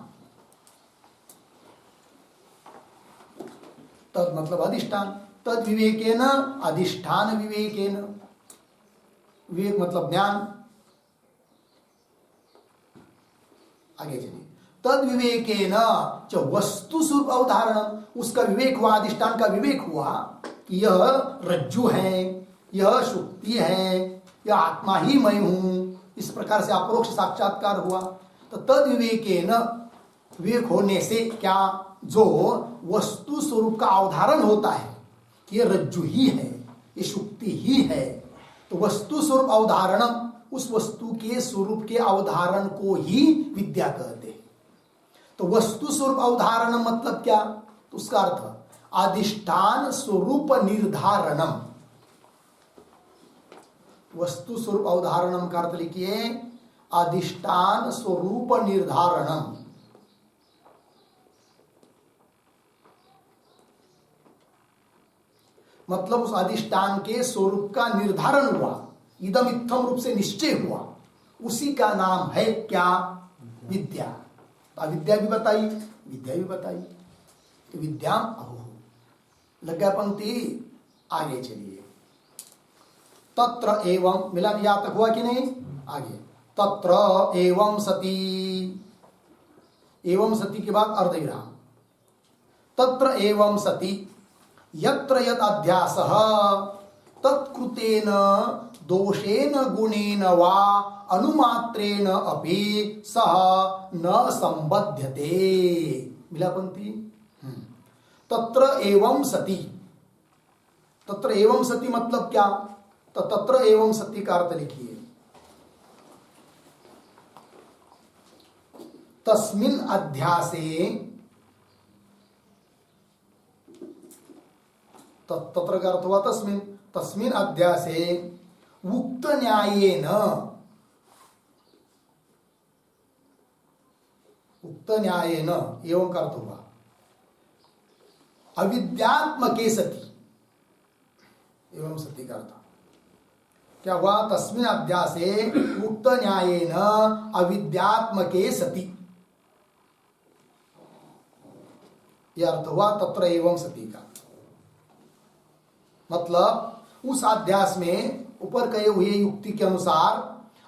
तद मतलब अधिष्ठान, तद विवेकेन अधिष्ठान विवेकेन, विवेक मतलब ज्ञान। आगे चलिए, तद विवेकेन जो वस्तु स्वरूप अवधारण, उसका विवेक हुआ, अधिष्ठान का विवेक हुआ कि यह रज्जु है, यह शुक्ति है, यह आत्मा ही मैं हूं, इस प्रकार से अपरोक्ष साक्षात्कार हुआ। तो तद विवेकेन, विवेक होने से क्या, जो वस्तु स्वरूप का अवधारण होता है कि यह रज्जु ही है, ये शुक्ति ही है, तो वस्तु स्वरूप अवधारण, उस वस्तु के स्वरूप के अवधारण को ही विद्या कहते हैं। तो वस्तु स्वरूप अवधारण मतलब क्या, तो उसका अर्थ अधिष्ठान स्वरूप निर्धारणम, वस्तु स्वरूप अवधारणम का अर्थ लिखिए अधिष्ठान स्वरूप निर्धारणम। मतलब उस अधिष्ठान के स्वरूप का निर्धारण हुआ, इदम इत्थम रूप से निश्चय हुआ, उसी का नाम है क्या, विद्या। तो अविद्या भी बताई, विद्या भी बताई, तो विद्या अहो। लग गया पंक्ति, आगे चलिए। तत्र एवं, मिला यहां तक हुआ कि नहीं, आगे तत्र एवं सती, एवं सती के बाद अर्धविराम, तत्र एवं सती यत्र यद अध्यासः तत्कृतेन दोषेन गुणेन वा अनुमात्रेण अपि सह न संबध्यते। मिला पंक्ति। तत्र एवं सती, तत्र एवं सती मतलब क्या, तो तत्र एवं सती का अर्थ लिखिए तस्मिन् अध्यासे, तत्र का अर्थ हुआ तस्मिन्, तस्मिन् अध्यासे उक्त न्यायेन, उक्त न्यायेन एवं का अर्थ हुआ अविद्यात्मके सति, एवं सति का अर्थ क्या हुआ, तस्मिन् अध्यासे उक्त न्यायेन अविद्यात्मके सति, यह अर्थ हुआ तत्र एवं सति का। मतलब उस अध्यास में ऊपर कहे हुए युक्ति के अनुसार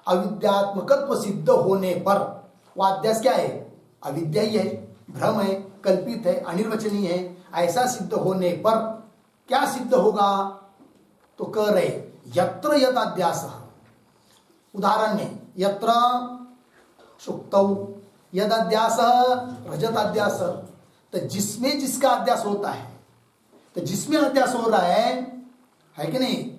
अविद्यात्मकत्व सिद्ध होने पर, वह अध्यास क्या है, अविद्या ही है, भ्रम है, कल्पित है, अनिर्वचनीय है, ऐसा सिद्ध होने पर क्या सिद्ध होगा, तो कह रहे यत्र यत अध्यास, उदाहरण में यत्र शुक्तौ यद अध्यास रजत अध्यास, तो जिसमें जिसका अध्यास होता है, तो जिसमें अध्यास हो रहा है कि नहीं,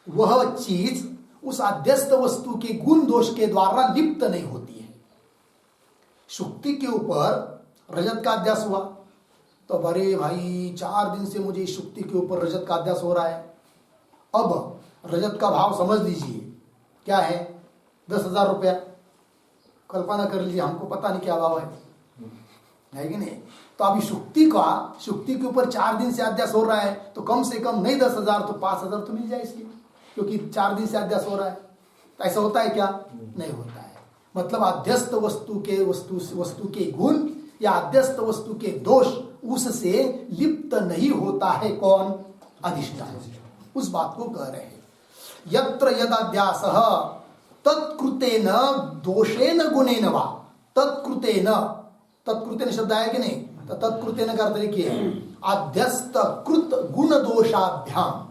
वह चीज उस अध्यस्त वस्तु के गुण दोष के द्वारा लिप्त नहीं होती है। शुक्ति के ऊपर रजत का अध्यास हुआ, तो अरे भाई 4 दिन से मुझे शुक्ति के ऊपर रजत का अध्यास हो रहा है। अब रजत का भाव समझ लीजिए क्या है, 10,000 रुपया, कल्पना कर लीजिए, हमको पता नहीं क्या भाव है कि नहीं। तो अभी शुक्ति के ऊपर 4 दिन से अध्यास हो रहा है, तो कम से कम नहीं 10,000 तो 5,000 तो मिल जाए इसकी, क्योंकि 4 दिन से अध्यास हो रहा है। तो ऐसा होता है क्या? नहीं होता है। मतलब अध्यस्त वस्तु के गुण या अध्यस्त वस्तु के दोष उससे लिप्त नहीं होता है। कौन? अधिष्ठान। उस बात को कह रहे हैं। यत्र यदाध्यासः तत्कृतेन दोषेन गुणेन वा, तत्कृतेन शब्द आया कि नहीं? तो तत्कृतेन का अर्थ देखिए, अध्यस्त कृत गुण दोषाभ्याम,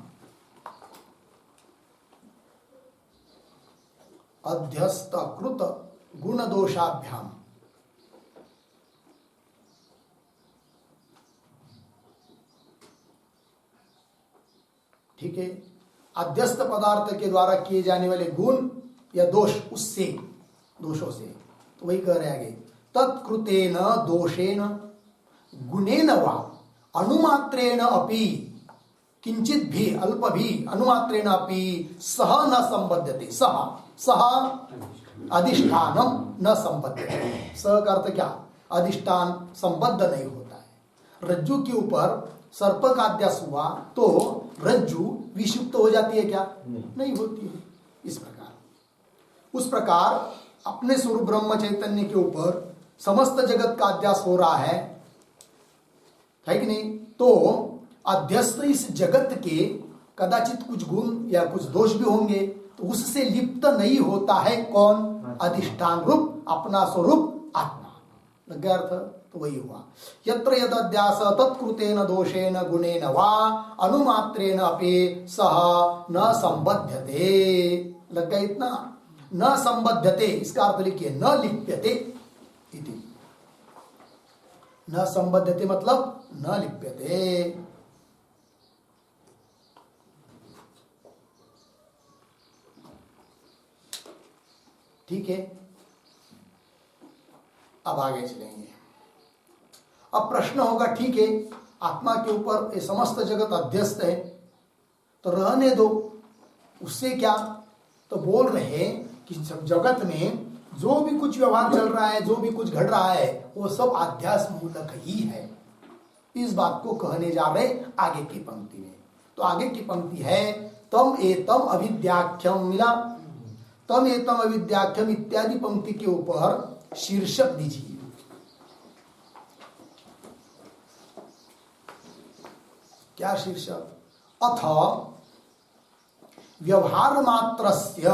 अध्यस्त कृत गुण दोषाभ्याम। ठीक है, अध्यस्त पदार्थ के द्वारा किए जाने वाले गुण या दोष, उससे, दोषों से। तो वही कह रहे हैं आगे, तत्कृतेन दोषेन गुणेन वा अनुमात्रेण अपि किंचित भी अल्प भी अनुमात्रेण अपि सह न संबध्यते। सह अधिष्ठानम न संबध्यते। सह का अर्थ क्या? अधिष्ठान संबद्ध नहीं होता है। रज्जु के ऊपर सर्प का अध्यास हुआ तो रज्जु विषुप्त हो जाती है क्या? नहीं होती है। इस प्रकार, उस प्रकार अपने स्वरूप ब्रह्म चैतन्य के ऊपर समस्त जगत का अध्यास हो रहा है कि नहीं? तो अध्यस्त इस जगत के कदाचित कुछ गुण या कुछ दोष भी होंगे, तो उससे लिप्त नहीं होता है। कौन? अधिष्ठान रूप अपना स्वरूप आत्मा। लग गया अर्थ? तो वही हुआ, यत्र यदध्यास तत्कृतेन दोषेन गुणेन वा अनुमात्रेण अपि सह न संबध्यते। लग गया इतना? न संबध्यते, इसका अर्थ लिखिए, न लिप्यते इति। न संबध्यते मतलब न लिप्यते। ठीक है, अब आगे चलेंगे। अब प्रश्न होगा, ठीक है, आत्मा के ऊपर ये समस्त जगत अध्यस्त है, तो रहने दो, उससे क्या? तो बोल रहे कि जगत में जो भी कुछ व्यवहार चल रहा है, जो भी कुछ घट रहा है, वो सब अध्यास मूलक ही है। इस बात को कहने जा रहे आगे की पंक्ति में। तो आगे की पंक्ति है, तम एतम अविद्याख्यम, मिला? तम एतम अविद्याख्यम इत्यादि पंक्ति के ऊपर शीर्षक दीजिए। क्या शीर्षक? अथ व्यवहार मात्रस्य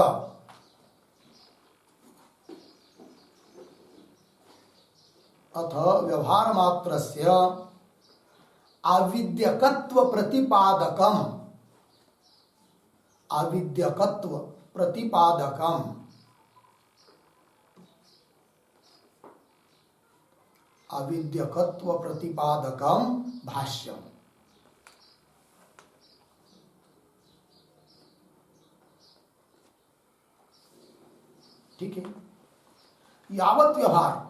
अविद्यकत्व प्रतिपादकम, अविद्यकत्व प्रतिपादकम, अविद्यकत्व प्रतिपादकम भाष्यम। ठीक है, यावत व्यवहार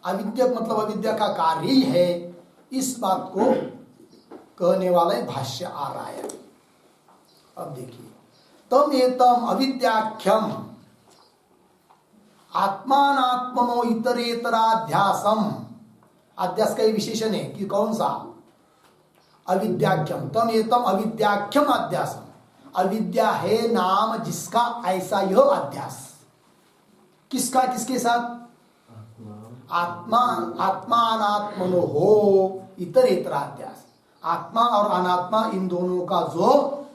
अविद्या मतलब अविद्या का कार्य ही है, इस बात को कहने वाला भाष्य आ रहा है। अब देखिए, तम एतम अविद्याख्यम आत्मानात्मनो इतरेतराध्यासम। अध्यास का विशेषण है कि कौन सा? अविद्याख्यम। तम एतम अविद्याख्यम अध्यासम। अविद्या है नाम जिसका, ऐसा यह अध्यास। किसका? किसके साथ? आत्मानात्मनो हो इतरेतराध्यास। आत्मा और अनात्मा इन दोनों का जो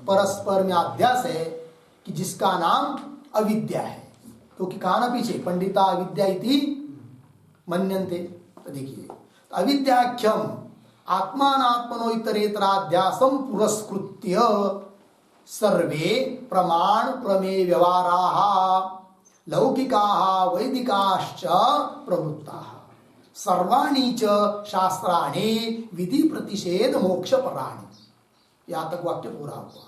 परस्पर में अध्यास है, कि जिसका नाम अविद्या है। क्योंकि कहा ना पीछे, पंडिता अविद्या इति मन्यन्ते। तो देखिए, अविद्याख्यम आत्मानात्मनो इतरेतराध्यासम पुरस्कृत्य सर्वे प्रमाण प्रमेय व्यवहाराः लौकिकाः वैदिकाश्च प्रवृत्ताः सर्वाणि च शास्त्राणि विधि प्रतिषेध मोक्ष पराणि। यहां तक वाक्य पूरा हुआ।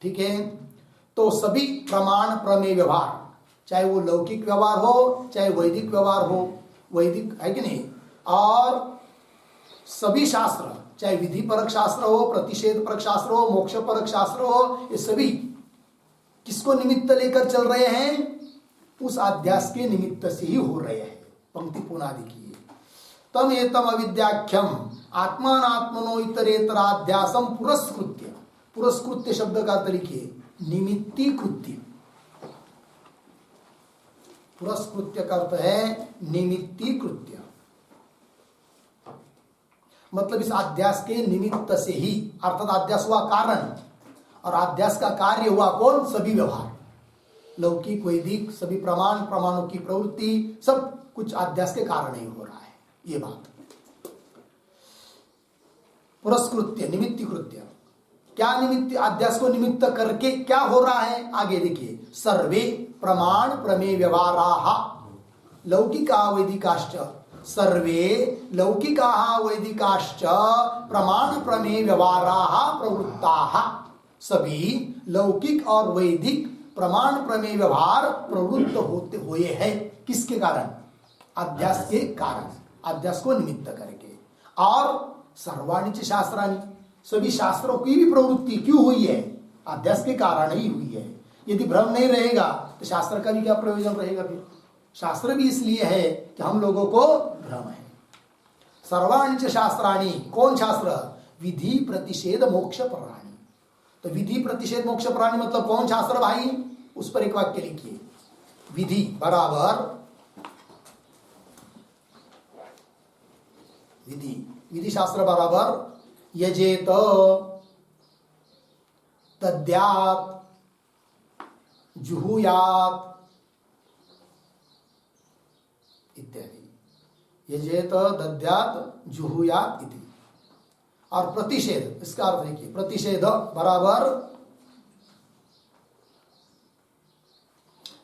ठीक है, तो सभी प्रमाण प्रमेय व्यवहार, चाहे वो लौकिक व्यवहार हो चाहे वैदिक व्यवहार हो, वैदिक है कि नहीं, और सभी शास्त्र, चाहे विधि परक शास्त्र हो, प्रतिषेध परक शास्त्र हो, मोक्ष परक शास्त्र हो, ये सभी किसको निमित्त लेकर चल रहे हैं? उस अध्यास के निमित्त से ही हो रहे हैं। पंक्ति पुनः देखिए, तम एतम अविद्याख्यम आत्मात्मनो इतरेतराध्यासम पुरस्कृत्य। पुरस्कृत्य शब्द का अर्थ लिखिए निमित्तीकृत्य। पुरस्कृत्य का अर्थ है निमित्तीकृत्य, मतलब इस अध्यास के निमित्त से ही, अर्थात अध्यास हुआ कारण और अध्यास का कार्य हुआ कौन? सभी व्यवहार, लौकिक वैदिक सभी प्रमाण, प्रमाणों की प्रवृत्ति, सब कुछ अध्यास के कारण ही हो रहा है। ये बात पुरस्कृत्य निमित्तीकृत्य। क्या निमित्त? अध्यास को निमित्त करके क्या हो रहा है? आगे देखिए, सर्वे प्रमाण प्रमेय व्यवहाराः लौकिका वैदिकाश्च। सर्वे लौकिका वैदिकाश्च प्रमाण प्रमेय व्यवहाराः प्रवृत्ताः। सभी लौकिक और वैदिक प्रमाण प्रमेय व्यवहार प्रवृत्त होते हुए हैं। किसके कारण? अध्यास के कारण, अध्यास को निमित्त करके। और सर्वाणि च शास्त्राणि, सभी शास्त्रों की भी प्रवृत्ति क्यों हुई है? अध्यास के कारण ही हुई है। यदि भ्रम नहीं रहेगा तो शास्त्र का भी क्या प्रयोजन रहेगा? फिर शास्त्र भी इसलिए है कि हम लोगों को भ्रम है। सर्वाणि च शास्त्राणि, कौन शास्त्र? विधि प्रतिषेध मोक्ष प्राणी। तो विधि प्रतिषेध मोक्ष प्राणी मतलब कौन शास्त्र भाई? उस पर एक वाक्य लिखिए, विधि बराबर विधि, विधि शास्त्र बराबर यजेत तद्यात् जुहुयात् इत्यादि। यजेत दद्यात् जुहुयात् इति। और प्रतिषेध, इसका अर्थ देखिए, प्रतिषेध बराबर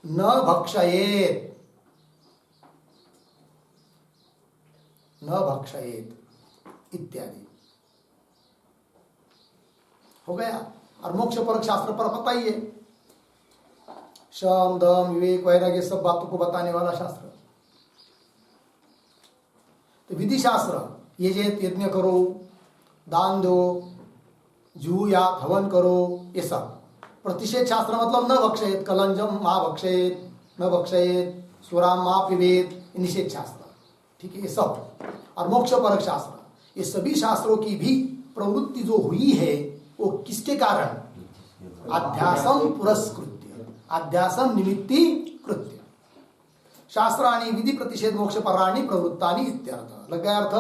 न भक्षयेत, न भक्षयेत इत्यादि हो गया। और मोक्ष परक शास्त्र पर पता ही है, शम दम विवेक वैराग्य सब बातों को बताने वाला शास्त्र। तो विधि शास्त्र, ये यज्ञ करो, दान दो, जुहुयात हवन करो, ये सब। प्रतिषेध शास्त्र मतलब न भक्षयेत, कलंजम मा भक्षयेत, न भक्षयेत, सुराम मा पिबेत, निषेध शास्त्र। ठीक है, ये सब। और मोक्ष परक शास्त्र, ये सभी शास्त्रों की भी प्रवृत्ति जो हुई है वो किसके कारण? अध्यासम पुरस्कृत्य, अध्यासम निमित्ती कृत्य। शास्त्राणि विधि प्रतिषेध मोक्ष पराणि प्रवृत्तानि इत्यर्थ। लग गया अर्थ?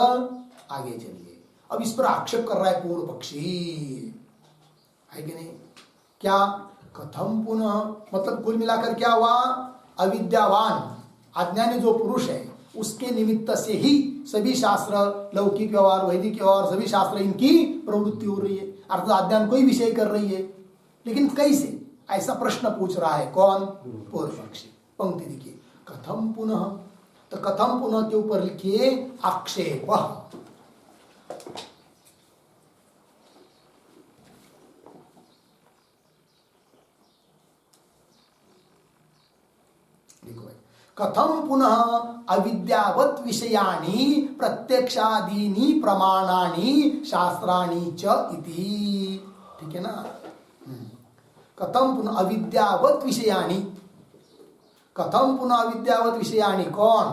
आगे चलिए। अब इस पर आक्षेप कर रहा है पूर्व पक्षी, है कि नहीं? क्या? कथम पुनः, मतलब कुल मिलाकर क्या हुआ? अविद्यावान अज्ञानी जो पुरुष है उसके निमित्त से ही सभी शास्त्र, लौकिक व्यवहार, वैदिक व्यवहार, सभी शास्त्र इनकी प्रवृत्ति हो रही है, अर्थात अज्ञान को ही विषय कर रही है। लेकिन कैसे? ऐसा प्रश्न पूछ रहा है कौन? पूर्व पक्षी। पंक्ति देखिए, कथम पुनः। तो कथम पुनः के ऊपर लिखिए आक्षेप। कथम पुनः अविद्यावत विषयानि प्रत्यक्षादीनि प्रमाणानि शास्त्राणि च इति। ठीक है ना? कथम पुनः अविद्यावत विषयानि, कथम पुनः अविद्यावत विषयानि कौन?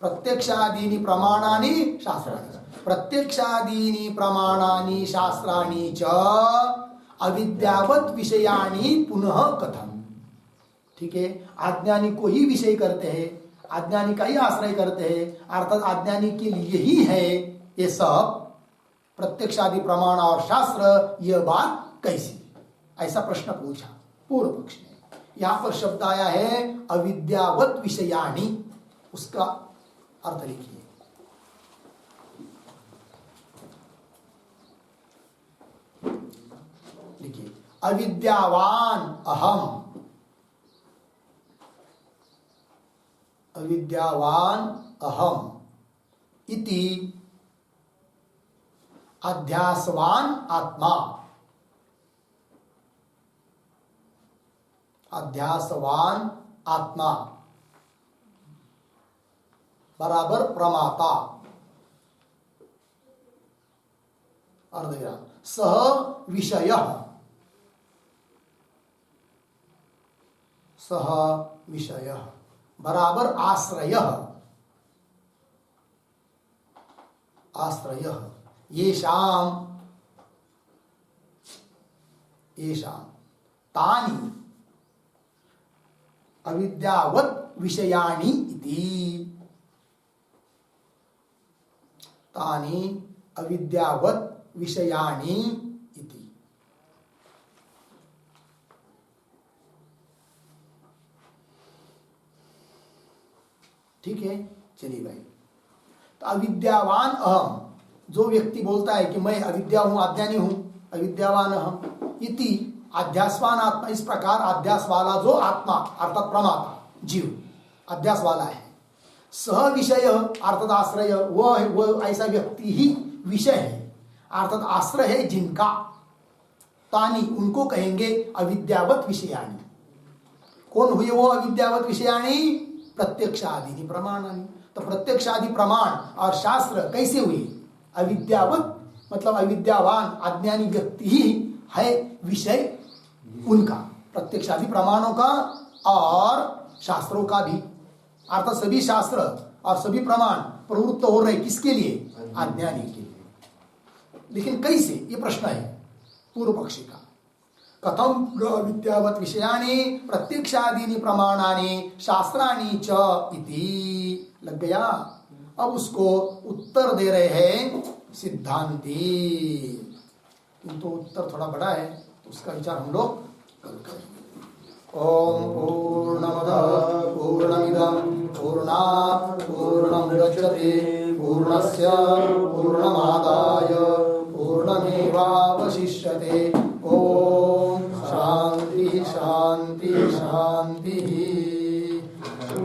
प्रत्यक्षादीनि प्रमाणानि शास्त्राणि। प्रत्यक्षादीनि प्रमाणानि शास्त्राणि च अविद्यावत विषयानि पुनः कथम। ठीक है, अज्ञानी को ही विषय करते हैं, अज्ञानी का ही आश्रय करते हैं, अर्थात अज्ञानी के लिए ही है ये सब प्रत्यक्षादि प्रमाण और शास्त्र। यह बात कैसी? ऐसा प्रश्न पूछा पूर्व पक्ष ने। यहां पर शब्द आया है अविद्यावत विषयानि, उसका अर्थ लिखिए। लिखिए, अविद्यावान अहम, अविद्यावान अहम इति अध्यासवान आत्मा, अध्यासवान आत्मा बराबर प्रमाता। अर्धविराम सह विषय, सह विषय बराबर आश्रय, आश्रय येषाम येषाम तानि अविद्यावत् विषयाणि इति, तानि अविद्यावत् विषयाणि इति। ठीक है, चलिए भाई। तो अविद्यावान अहम, जो व्यक्ति बोलता है कि मैं अविद्या हूं, अज्ञानी हूं, अविद्यावान अहम इति अध्यासवान आत्मा, इस प्रकार अध्यास वाला जो आत्मा अर्थात परमात्मा जीव अध्यास वाला है, सह विषय अर्थात आश्रय, वह ऐसा व्यक्ति ही विषय है अर्थात आश्रय है जिनका, तानी उनको कहेंगे अविद्यावत विषयाणी। कौन हुए वो अविद्यावत विषयाणी? प्रत्यक्षादि प्रमाणानि। तो प्रत्यक्षादि प्रमाण और शास्त्र कैसे हुए? अविद्यावत मतलब अविद्यावान अज्ञानी व्यक्ति ही है विषय उनका, प्रत्यक्षादि प्रमाणों का और शास्त्रों का भी, अर्थात सभी शास्त्र और सभी प्रमाण प्रवृत्त हो रहे किसके लिए? अज्ञानी के लिए। लेकिन कैसे, ये प्रश्न है पूर्व पक्षी का। कथम विद्यावत विषयानि प्रत्यक्षादीनि प्रमाणानि शास्त्राणि च इति, लग गया। अब उसको उत्तर दे रहे हैं सिद्धांती, किंतु उत्तर थोड़ा बड़ा है तो उसका विचार हम लोग कल करेंगे। ओम पूर्णमदः पूर्णमिदं पूर्णात् पूर्णमुदच्यते पूर्णस्य पूर्णमादाय पूर्णमेवा